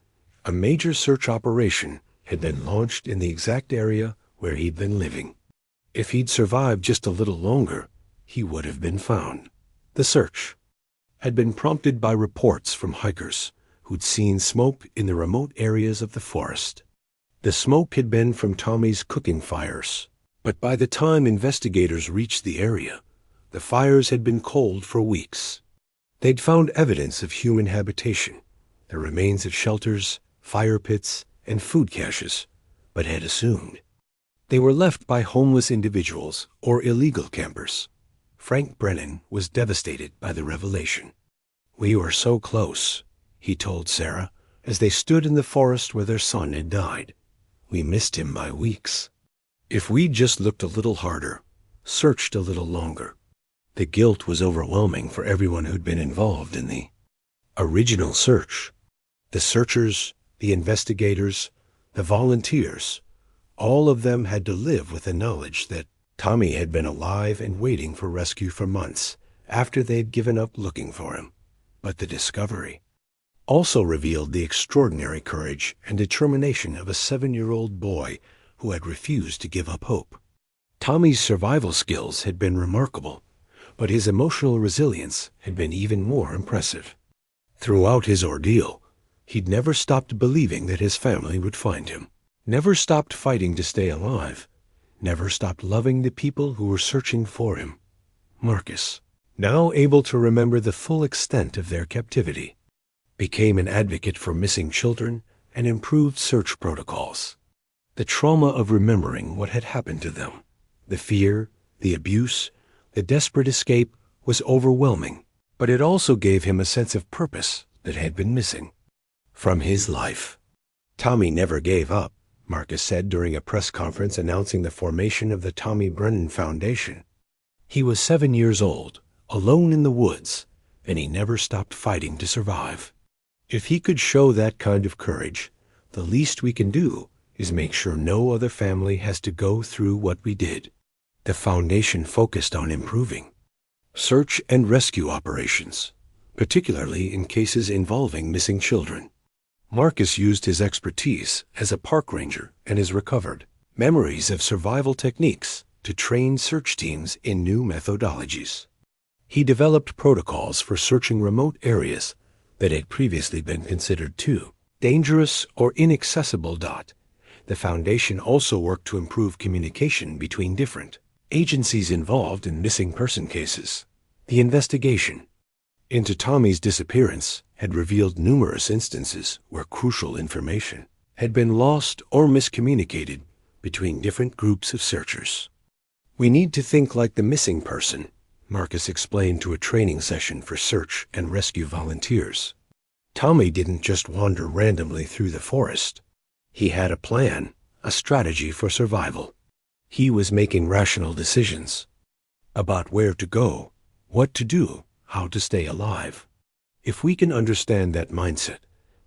a major search operation had been launched in the exact area where he'd been living. If he'd survived just a little longer, he would have been found. The search had been prompted by reports from hikers who'd seen smoke in the remote areas of the forest. The smoke had been from Tommy's cooking fires, but by the time investigators reached the area, the fires had been cold for weeks. They'd found evidence of human habitation, the remains of shelters, fire pits, and food caches, but had assumed they were left by homeless individuals or illegal campers. Frank Brennan was devastated by the revelation. "We were so close," he told Sarah, as they stood in the forest where their son had died. "We missed him by weeks. If we'd just looked a little harder, searched a little longer." The guilt was overwhelming for everyone who'd been involved in the original search. The searchers, the investigators, the volunteers, all of them had to live with the knowledge that Tommy had been alive and waiting for rescue for months after they'd given up looking for him. But the discovery also revealed the extraordinary courage and determination of a 7-year-old boy who had refused to give up hope. Tommy's survival skills had been remarkable, but his emotional resilience had been even more impressive. Throughout his ordeal, he'd never stopped believing that his family would find him, never stopped fighting to stay alive, never stopped loving the people who were searching for him. Marcus, now able to remember the full extent of their captivity, became an advocate for missing children and improved search protocols. The trauma of remembering what had happened to them, the fear, the abuse, the desperate escape was overwhelming, but it also gave him a sense of purpose that had been missing from his life. "Tommy never gave up," Marcus said during a press conference announcing the formation of the Tommy Brennan Foundation. "He was 7 years old, alone in the woods, and he never stopped fighting to survive. If he could show that kind of courage, the least we can do is make sure no other family has to go through what we did." The foundation focused on improving search and rescue operations, particularly in cases involving missing children. Marcus used his expertise as a park ranger and his recovered memories of survival techniques to train search teams in new methodologies. He developed protocols for searching remote areas that had previously been considered too dangerous or inaccessible. The foundation also worked to improve communication between different agencies involved in missing person cases. The investigation into Tommy's disappearance had revealed numerous instances where crucial information had been lost or miscommunicated between different groups of searchers. "We need to think like the missing person," Marcus explained to a training session for search and rescue volunteers. Tommy didn't just wander randomly through the forest. He had a plan, a strategy for survival. He was making rational decisions about where to go, what to do, how to stay alive. If we can understand that mindset,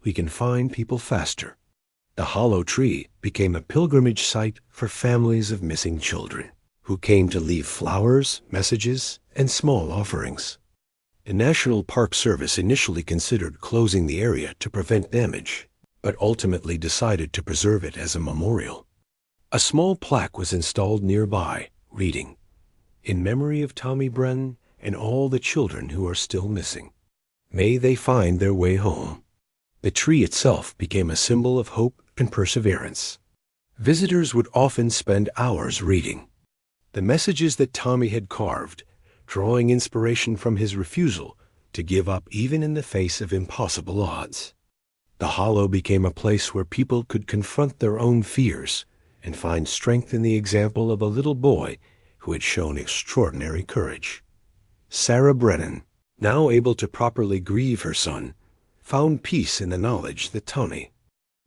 we can find people faster. The hollow tree became a pilgrimage site for families of missing children who came to leave flowers, messages, and small offerings. The National Park Service initially considered closing the area to prevent damage, but ultimately decided to preserve it as a memorial. A small plaque was installed nearby, reading, "In memory of Tommy Brennan and all the children who are still missing. May they find their way home." The tree itself became a symbol of hope and perseverance. Visitors would often spend hours reading the messages that Tommy had carved, drawing inspiration from his refusal to give up even in the face of impossible odds. The hollow became a place where people could confront their own fears and find strength in the example of a little boy who had shown extraordinary courage. Sarah Brennan, now able to properly grieve her son, found peace in the knowledge that Tommy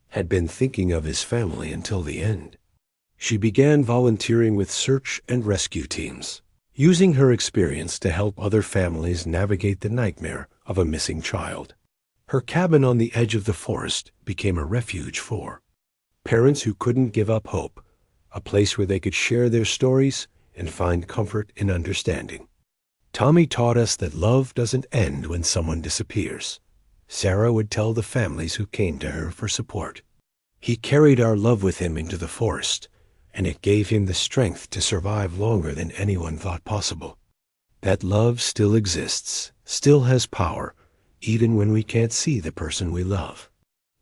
had been thinking of his family until the end. She began volunteering with search and rescue teams, using her experience to help other families navigate the nightmare of a missing child. Her cabin on the edge of the forest became a refuge for parents who couldn't give up hope, a place where they could share their stories and find comfort in understanding. Tommy taught us that love doesn't end when someone disappears. Sarah would tell the families who came to her for support. He carried our love with him into the forest, and it gave him the strength to survive longer than anyone thought possible. That love still exists, still has power, even when we can't see the person we love.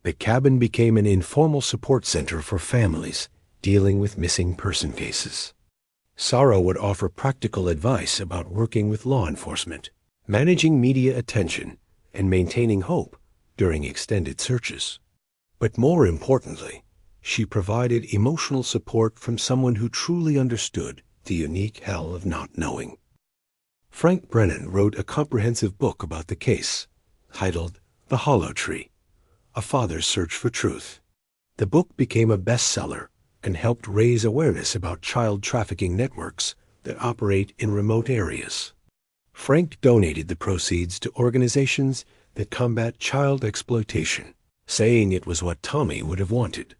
The cabin became an informal support center for families dealing with missing person cases. Sarah would offer practical advice about working with law enforcement, managing media attention, and maintaining hope during extended searches. But more importantly, she provided emotional support from someone who truly understood the unique hell of not knowing. Frank Brennan wrote a comprehensive book about the case, titled The Hollow Tree: A Father's Search for Truth. The book became a bestseller and helped raise awareness about child trafficking networks that operate in remote areas. Frank donated the proceeds to organizations that combat child exploitation, saying it was what Tommy would have wanted.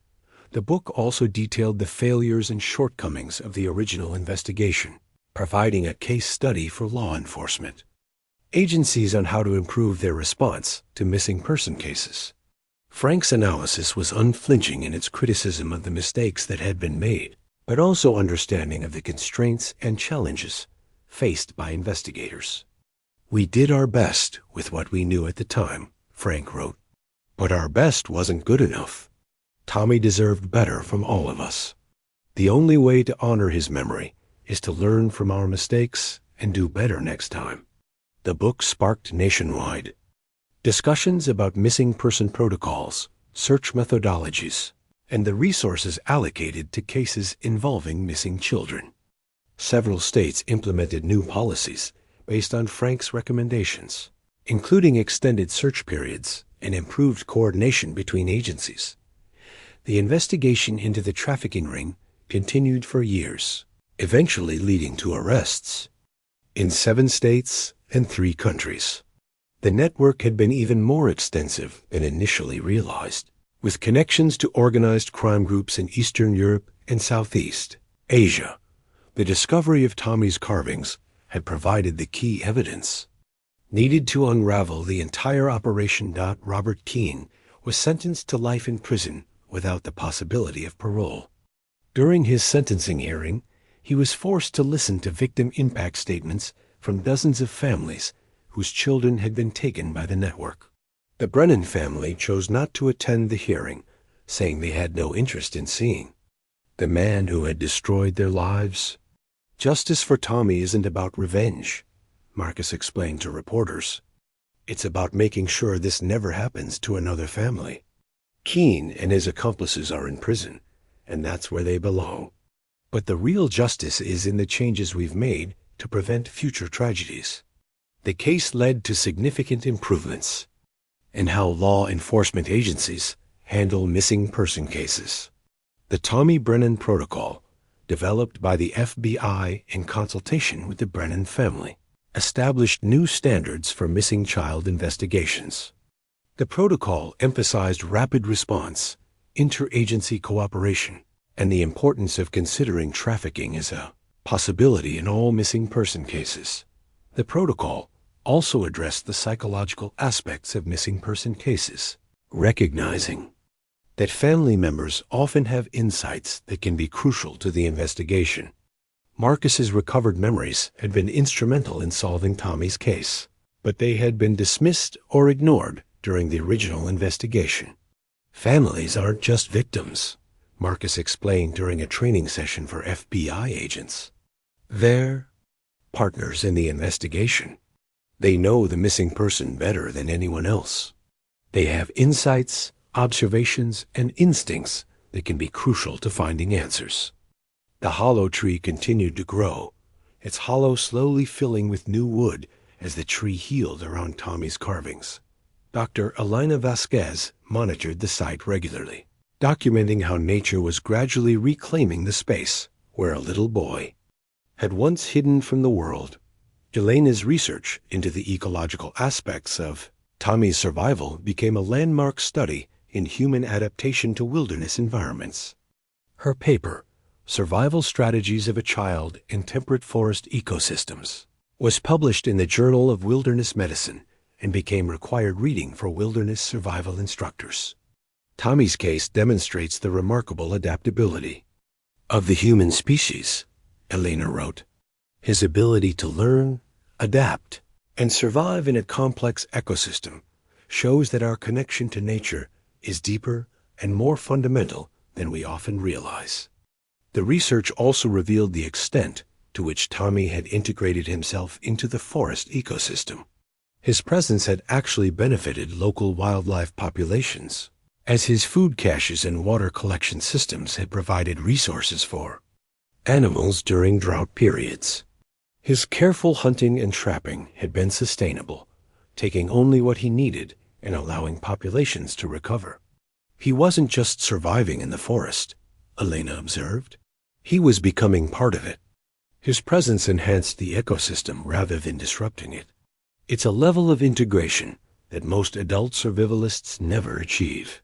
The book also detailed the failures and shortcomings of the original investigation, providing a case study for law enforcement agencies on how to improve their response to missing person cases. Frank's analysis was unflinching in its criticism of the mistakes that had been made, but also understanding of the constraints and challenges faced by investigators. "We did our best with what we knew at the time," Frank wrote, "but our best wasn't good enough. Tommy deserved better from all of us. The only way to honor his memory is to learn from our mistakes and do better next time." The book sparked nationwide discussions about missing person protocols, search methodologies, and the resources allocated to cases involving missing children. Several states implemented new policies based on Frank's recommendations, including extended search periods and improved coordination between agencies. The investigation into the trafficking ring continued for years, eventually leading to arrests in 7 states and 3 countries. The network had been even more extensive than initially realized, with connections to organized crime groups in Eastern Europe and Southeast Asia. The discovery of Tommy's carvings had provided the key evidence needed to unravel the entire operation. Robert Keene was sentenced to life in prison without the possibility of parole. During his sentencing hearing, he was forced to listen to victim impact statements from dozens of families whose children had been taken by the network. The Brennan family chose not to attend the hearing, saying they had no interest in seeing the man who had destroyed their lives. "Justice for Tommy isn't about revenge," Marcus explained to reporters. "It's about making sure this never happens to another family. Keene and his accomplices are in prison, and that's where they belong. But the real justice is in the changes we've made to prevent future tragedies." The case led to significant improvements in how law enforcement agencies handle missing person cases. The Tommy Brennan Protocol, developed by the FBI in consultation with the Brennan family, established new standards for missing child investigations. The protocol emphasized rapid response, interagency cooperation, and the importance of considering trafficking as a possibility in all missing person cases. The protocol also addressed the psychological aspects of missing person cases, recognizing that family members often have insights that can be crucial to the investigation. Marcus's recovered memories had been instrumental in solving Tommy's case, but they had been dismissed or ignored during the original investigation. Families aren't just victims, Marcus explained during a training session for FBI agents. They're partners in the investigation. They know the missing person better than anyone else. They have insights, observations, and instincts that can be crucial to finding answers. The hollow tree continued to grow, its hollow slowly filling with new wood as the tree healed around Tommy's carvings. Dr. Elena Vasquez monitored the site regularly, documenting how nature was gradually reclaiming the space where a little boy had once hidden from the world. Elena's research into the ecological aspects of Tommy's survival became a landmark study in human adaptation to wilderness environments. Her paper, Survival Strategies of a Child in Temperate Forest Ecosystems, was published in the Journal of Wilderness Medicine and became required reading for wilderness survival instructors. Tommy's case demonstrates the remarkable adaptability of the human species, Elena wrote. His ability to learn, adapt, and survive in a complex ecosystem shows that our connection to nature is deeper and more fundamental than we often realize. The research also revealed the extent to which Tommy had integrated himself into the forest ecosystem. His presence had actually benefited local wildlife populations, as his food caches and water collection systems had provided resources for animals during drought periods. His careful hunting and trapping had been sustainable, taking only what he needed and allowing populations to recover. He wasn't just surviving in the forest, Elena observed. He was becoming part of it. His presence enhanced the ecosystem rather than disrupting it. It's a level of integration that most adult survivalists never achieve.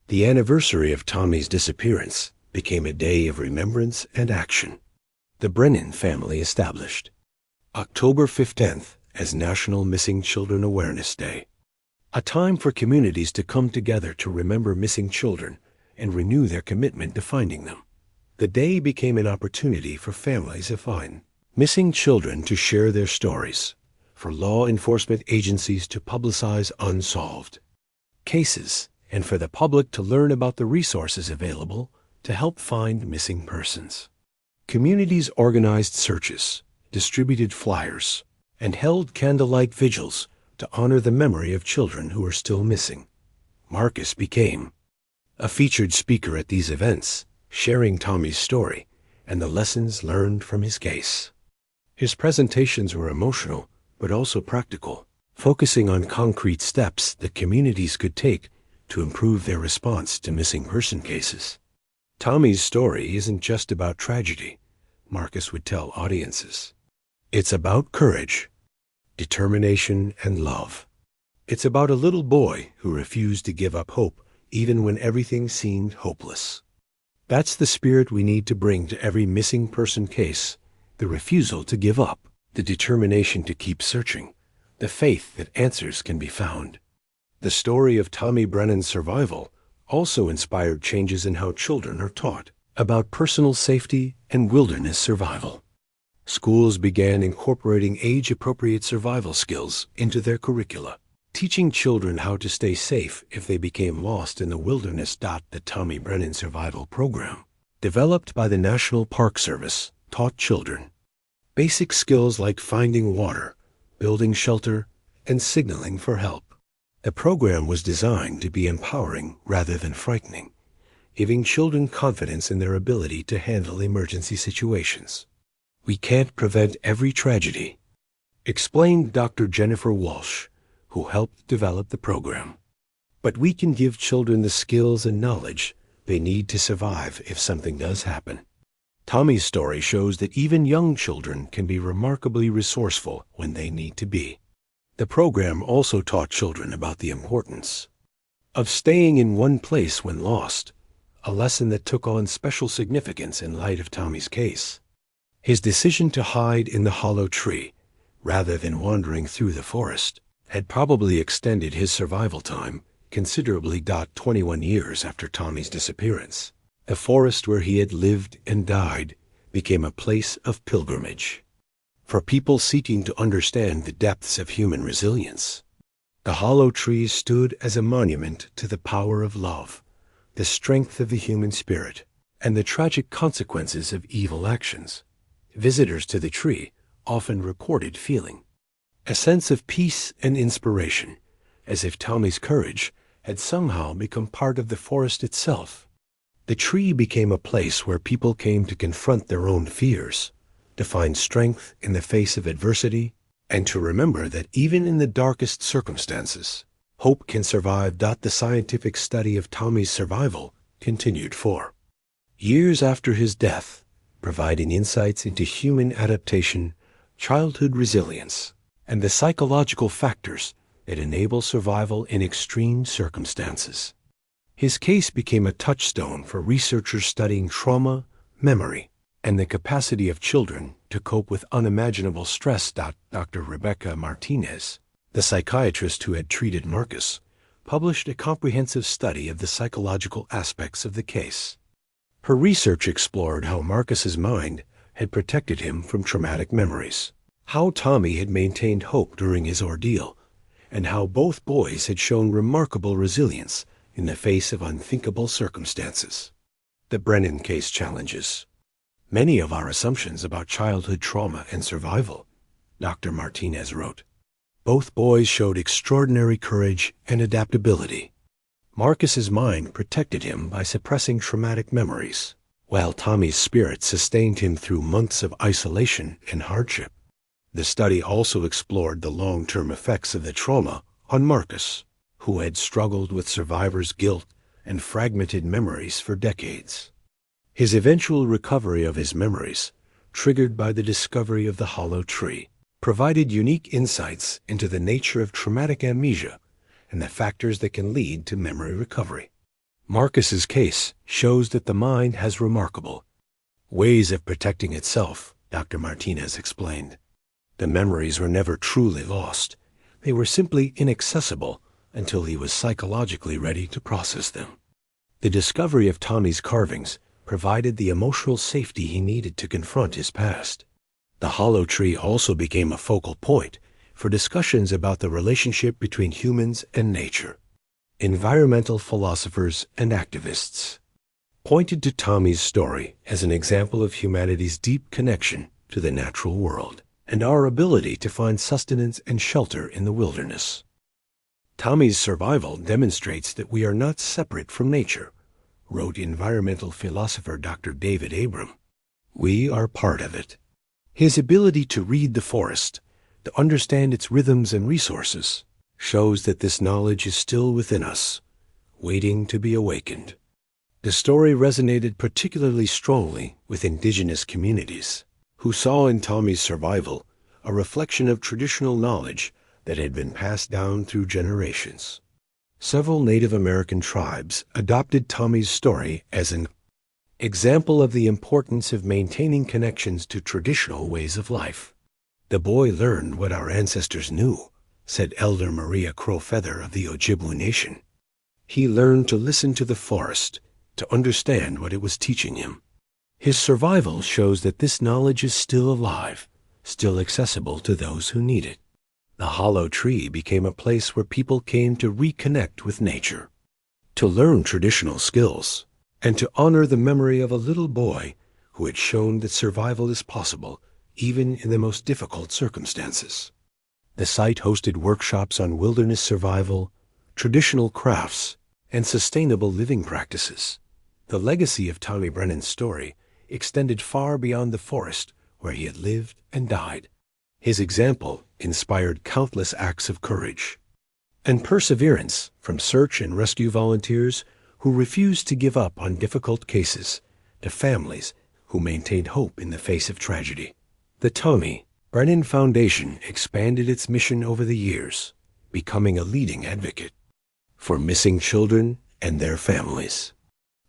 The anniversary of Tommy's disappearance became a day of remembrance and action. The Brennan family established October 15th as National Missing Children Awareness Day, a time for communities to come together to remember missing children and renew their commitment to finding them. The day became an opportunity for families to find missing children to share their stories, for law enforcement agencies to publicize unsolved cases, and for the public to learn about the resources available to help find missing persons. Communities organized searches, distributed flyers, and held candlelight vigils to honor the memory of children who are still missing. Marcus became a featured speaker at these events, sharing Tommy's story and the lessons learned from his case. His presentations were emotional, but also practical, focusing on concrete steps that communities could take to improve their response to missing person cases. Tommy's story isn't just about tragedy, Marcus would tell audiences. It's about courage, determination, and love. It's about a little boy who refused to give up hope even when everything seemed hopeless. That's the spirit we need to bring to every missing person case, the refusal to give up, the determination to keep searching, the faith that answers can be found. The story of Tommy Brennan's survival also inspired changes in how children are taught about personal safety and wilderness survival. Schools began incorporating age-appropriate survival skills into their curricula, teaching children how to stay safe if they became lost in the wilderness. The Tommy Brennan Survival Program, developed by the National Park Service, taught children basic skills like finding water, building shelter, and signaling for help. The program was designed to be empowering rather than frightening, giving children confidence in their ability to handle emergency situations. We can't prevent every tragedy, explained Dr. Jennifer Walsh, who helped develop the program. But we can give children the skills and knowledge they need to survive if something does happen. Tommy's story shows that even young children can be remarkably resourceful when they need to be. The program also taught children about the importance of staying in one place when lost, a lesson that took on special significance in light of Tommy's case. His decision to hide in the hollow tree rather than wandering through the forest, had probably extended his survival time considerably. 21 years after Tommy's disappearance, the forest where he had lived and died became a place of pilgrimage for people seeking to understand the depths of human resilience. The hollow tree stood as a monument to the power of love, the strength of the human spirit, and the tragic consequences of evil actions. Visitors to the tree often reported feeling a sense of peace and inspiration, as if Tommy's courage had somehow become part of the forest itself. The tree became a place where people came to confront their own fears, to find strength in the face of adversity, and to remember that even in the darkest circumstances, hope can survive. The scientific study of Tommy's survival continued for years after his death, providing insights into human adaptation, childhood resilience, and the psychological factors that enable survival in extreme circumstances. His case became a touchstone for researchers studying trauma, memory, and the capacity of children to cope with unimaginable stress. Dr. Rebecca Martinez, the psychiatrist who had treated Marcus, published a comprehensive study of the psychological aspects of the case. Her research explored how Marcus's mind had protected him from traumatic memories, how Tommy had maintained hope during his ordeal, and how both boys had shown remarkable resilience in the face of unthinkable circumstances. The Brennan case challenges many of our assumptions about childhood trauma and survival, Dr. Martinez wrote. Both boys showed extraordinary courage and adaptability. Marcus's mind protected him by suppressing traumatic memories, while Tommy's spirit sustained him through months of isolation and hardship. The study also explored the long-term effects of the trauma on Marcus, who had struggled with survivor's guilt and fragmented memories for decades. His eventual recovery of his memories, triggered by the discovery of the hollow tree, provided unique insights into the nature of traumatic amnesia and the factors that can lead to memory recovery. Marcus's case shows that the mind has remarkable ways of protecting itself, Dr. Martinez explained. The memories were never truly lost. They were simply inaccessible until he was psychologically ready to process them. The discovery of Tommy's carvings provided the emotional safety he needed to confront his past. The hollow tree also became a focal point for discussions about the relationship between humans and nature. Environmental philosophers and activists pointed to Tommy's story as an example of humanity's deep connection to the natural world and our ability to find sustenance and shelter in the wilderness. Tommy's survival demonstrates that we are not separate from nature, wrote environmental philosopher Dr. David Abram. We are part of it. His ability to read the forest, to understand its rhythms and resources, shows that this knowledge is still within us, waiting to be awakened. The story resonated particularly strongly with indigenous communities, who saw in Tommy's survival a reflection of traditional knowledge that had been passed down through generations. Several Native American tribes adopted Tommy's story as an example of the importance of maintaining connections to traditional ways of life. The boy learned what our ancestors knew, said Elder Maria Crowfeather of the Ojibwe Nation. He learned to listen to the forest, to understand what it was teaching him. His survival shows that this knowledge is still alive, still accessible to those who need it. The hollow tree became a place where people came to reconnect with nature, to learn traditional skills, and to honor the memory of a little boy who had shown that survival is possible even in the most difficult circumstances. The site hosted workshops on wilderness survival, traditional crafts, and sustainable living practices. The legacy of Tommy Brennan's story extended far beyond the forest where he had lived and died. His example inspired countless acts of courage and perseverance from search and rescue volunteers who refused to give up on difficult cases to families who maintained hope in the face of tragedy. The Tommy Brennan Foundation expanded its mission over the years, becoming a leading advocate for missing children and their families.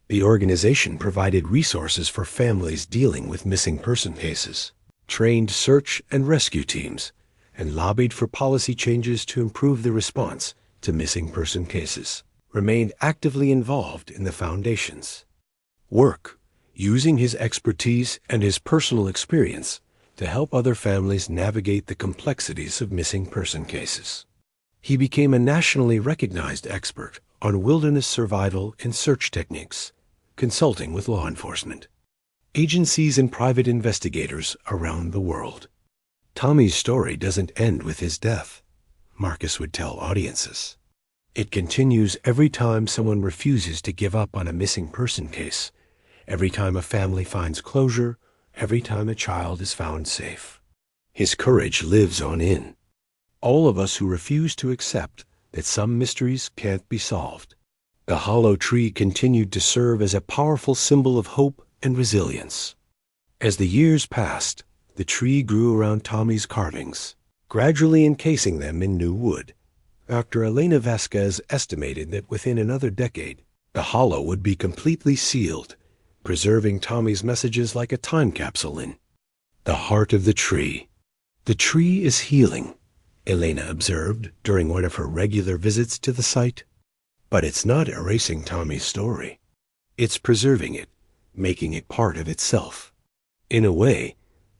The organization provided resources for families dealing with missing person cases, trained search and rescue teams, and lobbied for policy changes to improve the response to missing person cases, remained actively involved in the Foundation's work, using his expertise and his personal experience to help other families navigate the complexities of missing person cases. He became a nationally recognized expert on wilderness survival and search techniques, consulting with law enforcement agencies and private investigators around the world. Tommy's story doesn't end with his death, Marcus would tell audiences. It continues every time someone refuses to give up on a missing person case, every time a family finds closure, every time a child is found safe. His courage lives on in all of us who refuse to accept that some mysteries can't be solved. The hollow tree continued to serve as a powerful symbol of hope and resilience. As the years passed, the tree grew around Tommy's carvings, gradually encasing them in new wood. Dr. Elena Vasquez estimated that within another decade, the hollow would be completely sealed, preserving Tommy's messages like a time capsule in the heart of the tree. The tree is healing, Elena observed during one of her regular visits to the site. But it's not erasing Tommy's story. It's preserving it, making it part of itself. In a way,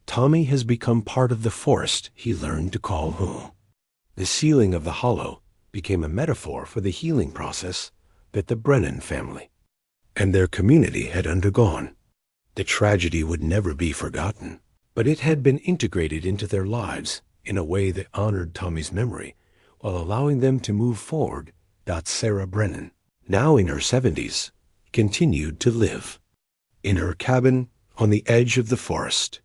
Tommy has become part of the forest he learned to call home. The sealing of the hollow became a metaphor for the healing process that the Brennan family and their community had undergone. The tragedy would never be forgotten, but it had been integrated into their lives in a way that honored Tommy's memory while allowing them to move forward. Sarah Brennan, now in her 70s, continued to live in her cabin on the edge of the forest.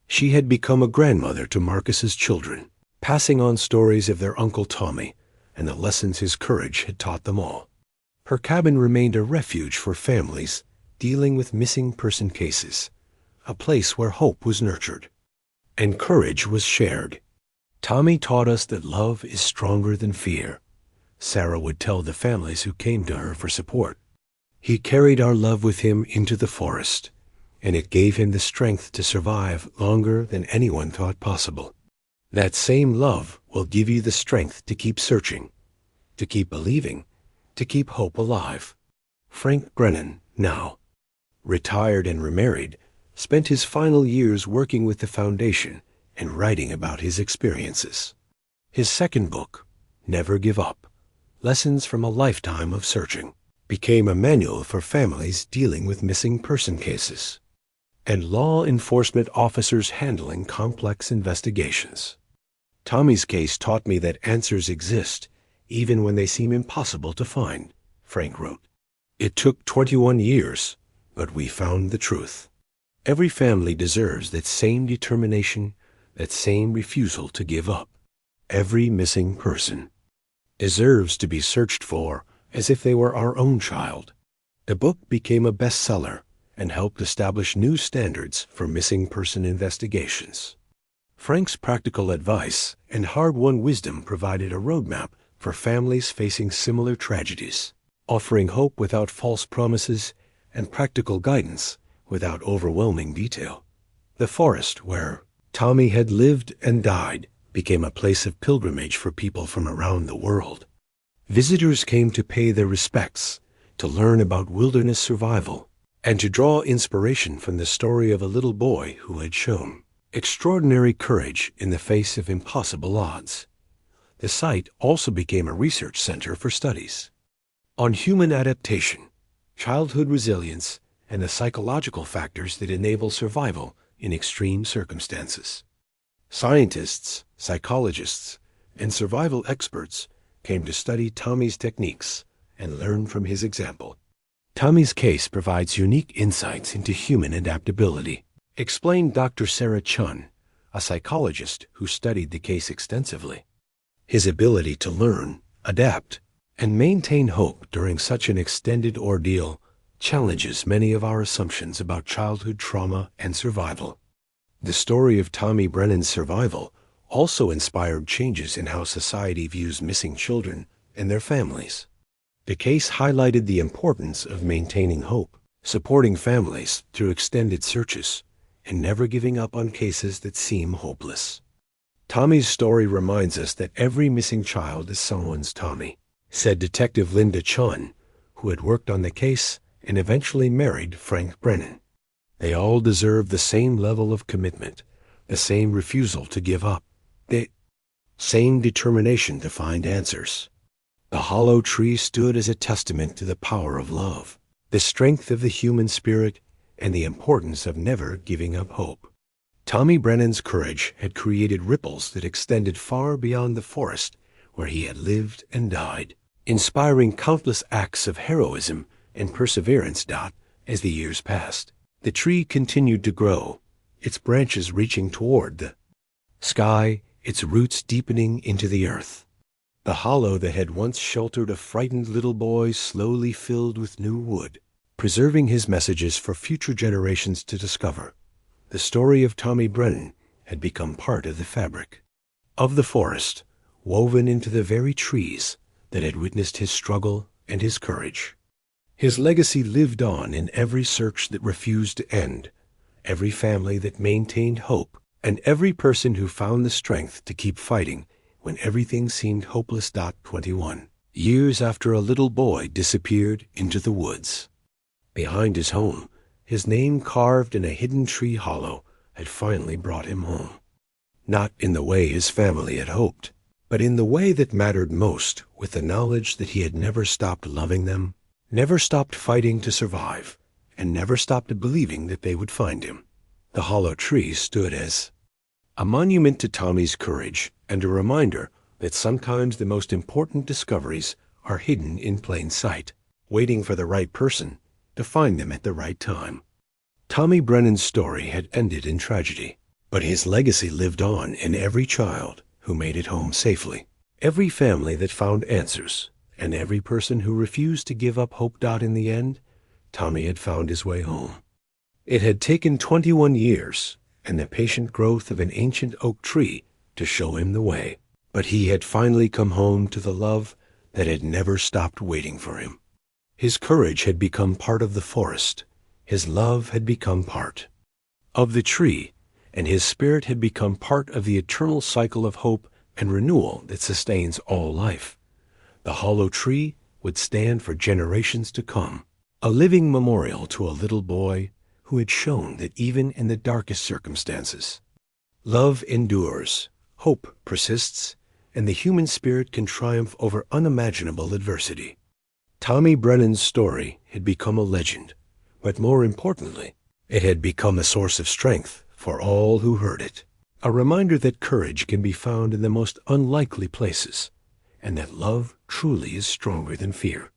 She had become a grandmother to Marcus's children, passing on stories of their Uncle Tommy and the lessons his courage had taught them all. Her cabin remained a refuge for families dealing with missing person cases, a place where hope was nurtured and courage was shared. Tommy taught us that love is stronger than fear, Sarah would tell the families who came to her for support. He carried our love with him into the forest, and it gave him the strength to survive longer than anyone thought possible. That same love will give you the strength to keep searching, to keep believing, to keep hope alive. Frank Brennan, now retired and remarried, spent his final years working with the Foundation and writing about his experiences. His second book, Never Give Up, Lessons from a Lifetime of Searching, became a manual for families dealing with missing person cases and law enforcement officers handling complex investigations. Tommy's case taught me that answers exist even when they seem impossible to find, Frank wrote. It took 21 years, but we found the truth. Every family deserves that same determination, that same refusal to give up. Every missing person deserves to be searched for as if they were our own child. The book became a bestseller and helped establish new standards for missing person investigations. Frank's practical advice and hard-won wisdom provided a roadmap for families facing similar tragedies, offering hope without false promises and practical guidance without overwhelming detail. The forest where Tommy had lived and died became a place of pilgrimage for people from around the world. Visitors came to pay their respects, to learn about wilderness survival, and to draw inspiration from the story of a little boy who had shown extraordinary courage in the face of impossible odds. The site also became a research center for studies on human adaptation, childhood resilience, and the psychological factors that enable survival in extreme circumstances. Scientists, psychologists, and survival experts came to study Tommy's techniques and learn from his example. Tommy's case provides unique insights into human adaptability, explained Dr. Sarah Chun, a psychologist who studied the case extensively. His ability to learn, adapt, and maintain hope during such an extended ordeal challenges many of our assumptions about childhood trauma and survival. The story of Tommy Brennan's survival also inspired changes in how society views missing children and their families. The case highlighted the importance of maintaining hope, supporting families through extended searches, and never giving up on cases that seem hopeless. Tommy's story reminds us that every missing child is someone's Tommy, said Detective Linda Chun, who had worked on the case and eventually married Frank Brennan. They all deserve the same level of commitment, the same refusal to give up, the same determination to find answers. The hollow tree stood as a testament to the power of love, the strength of the human spirit, and the importance of never giving up hope. Tommy Brennan's courage had created ripples that extended far beyond the forest where he had lived and died, inspiring countless acts of heroism and perseverance. As the years passed, the tree continued to grow, its branches reaching toward the sky, its roots deepening into the earth. The hollow that had once sheltered a frightened little boy slowly filled with new wood, preserving his messages for future generations to discover. The story of Tommy Brennan had become part of the fabric of the forest, woven into the very trees that had witnessed his struggle and his courage. His legacy lived on in every search that refused to end, every family that maintained hope, and every person who found the strength to keep fighting when everything seemed hopeless. 21 years after a little boy disappeared into the woods. Behind his home, his name carved in a hidden tree hollow had finally brought him home. Not in the way his family had hoped, but in the way that mattered most, with the knowledge that he had never stopped loving them, never stopped fighting to survive, and never stopped believing that they would find him. The hollow tree stood as a monument to Tommy's courage and a reminder that sometimes the most important discoveries are hidden in plain sight, waiting for the right person to find them at the right time. Tommy Brennan's story had ended in tragedy, but his legacy lived on in every child who made it home safely, every family that found answers, and every person who refused to give up hope. In the end, Tommy had found his way home. It had taken 21 years and the patient growth of an ancient oak tree to show him the way, but he had finally come home to the love that had never stopped waiting for him. His courage had become part of the forest, his love had become part of the tree, and his spirit had become part of the eternal cycle of hope and renewal that sustains all life. The hollow tree would stand for generations to come, a living memorial to a little boy who had shown that even in the darkest circumstances, love endures, hope persists, and the human spirit can triumph over unimaginable adversity. Tommy Brennan's story had become a legend, but more importantly, it had become a source of strength for all who heard it, a reminder that courage can be found in the most unlikely places, and that love truly is stronger than fear.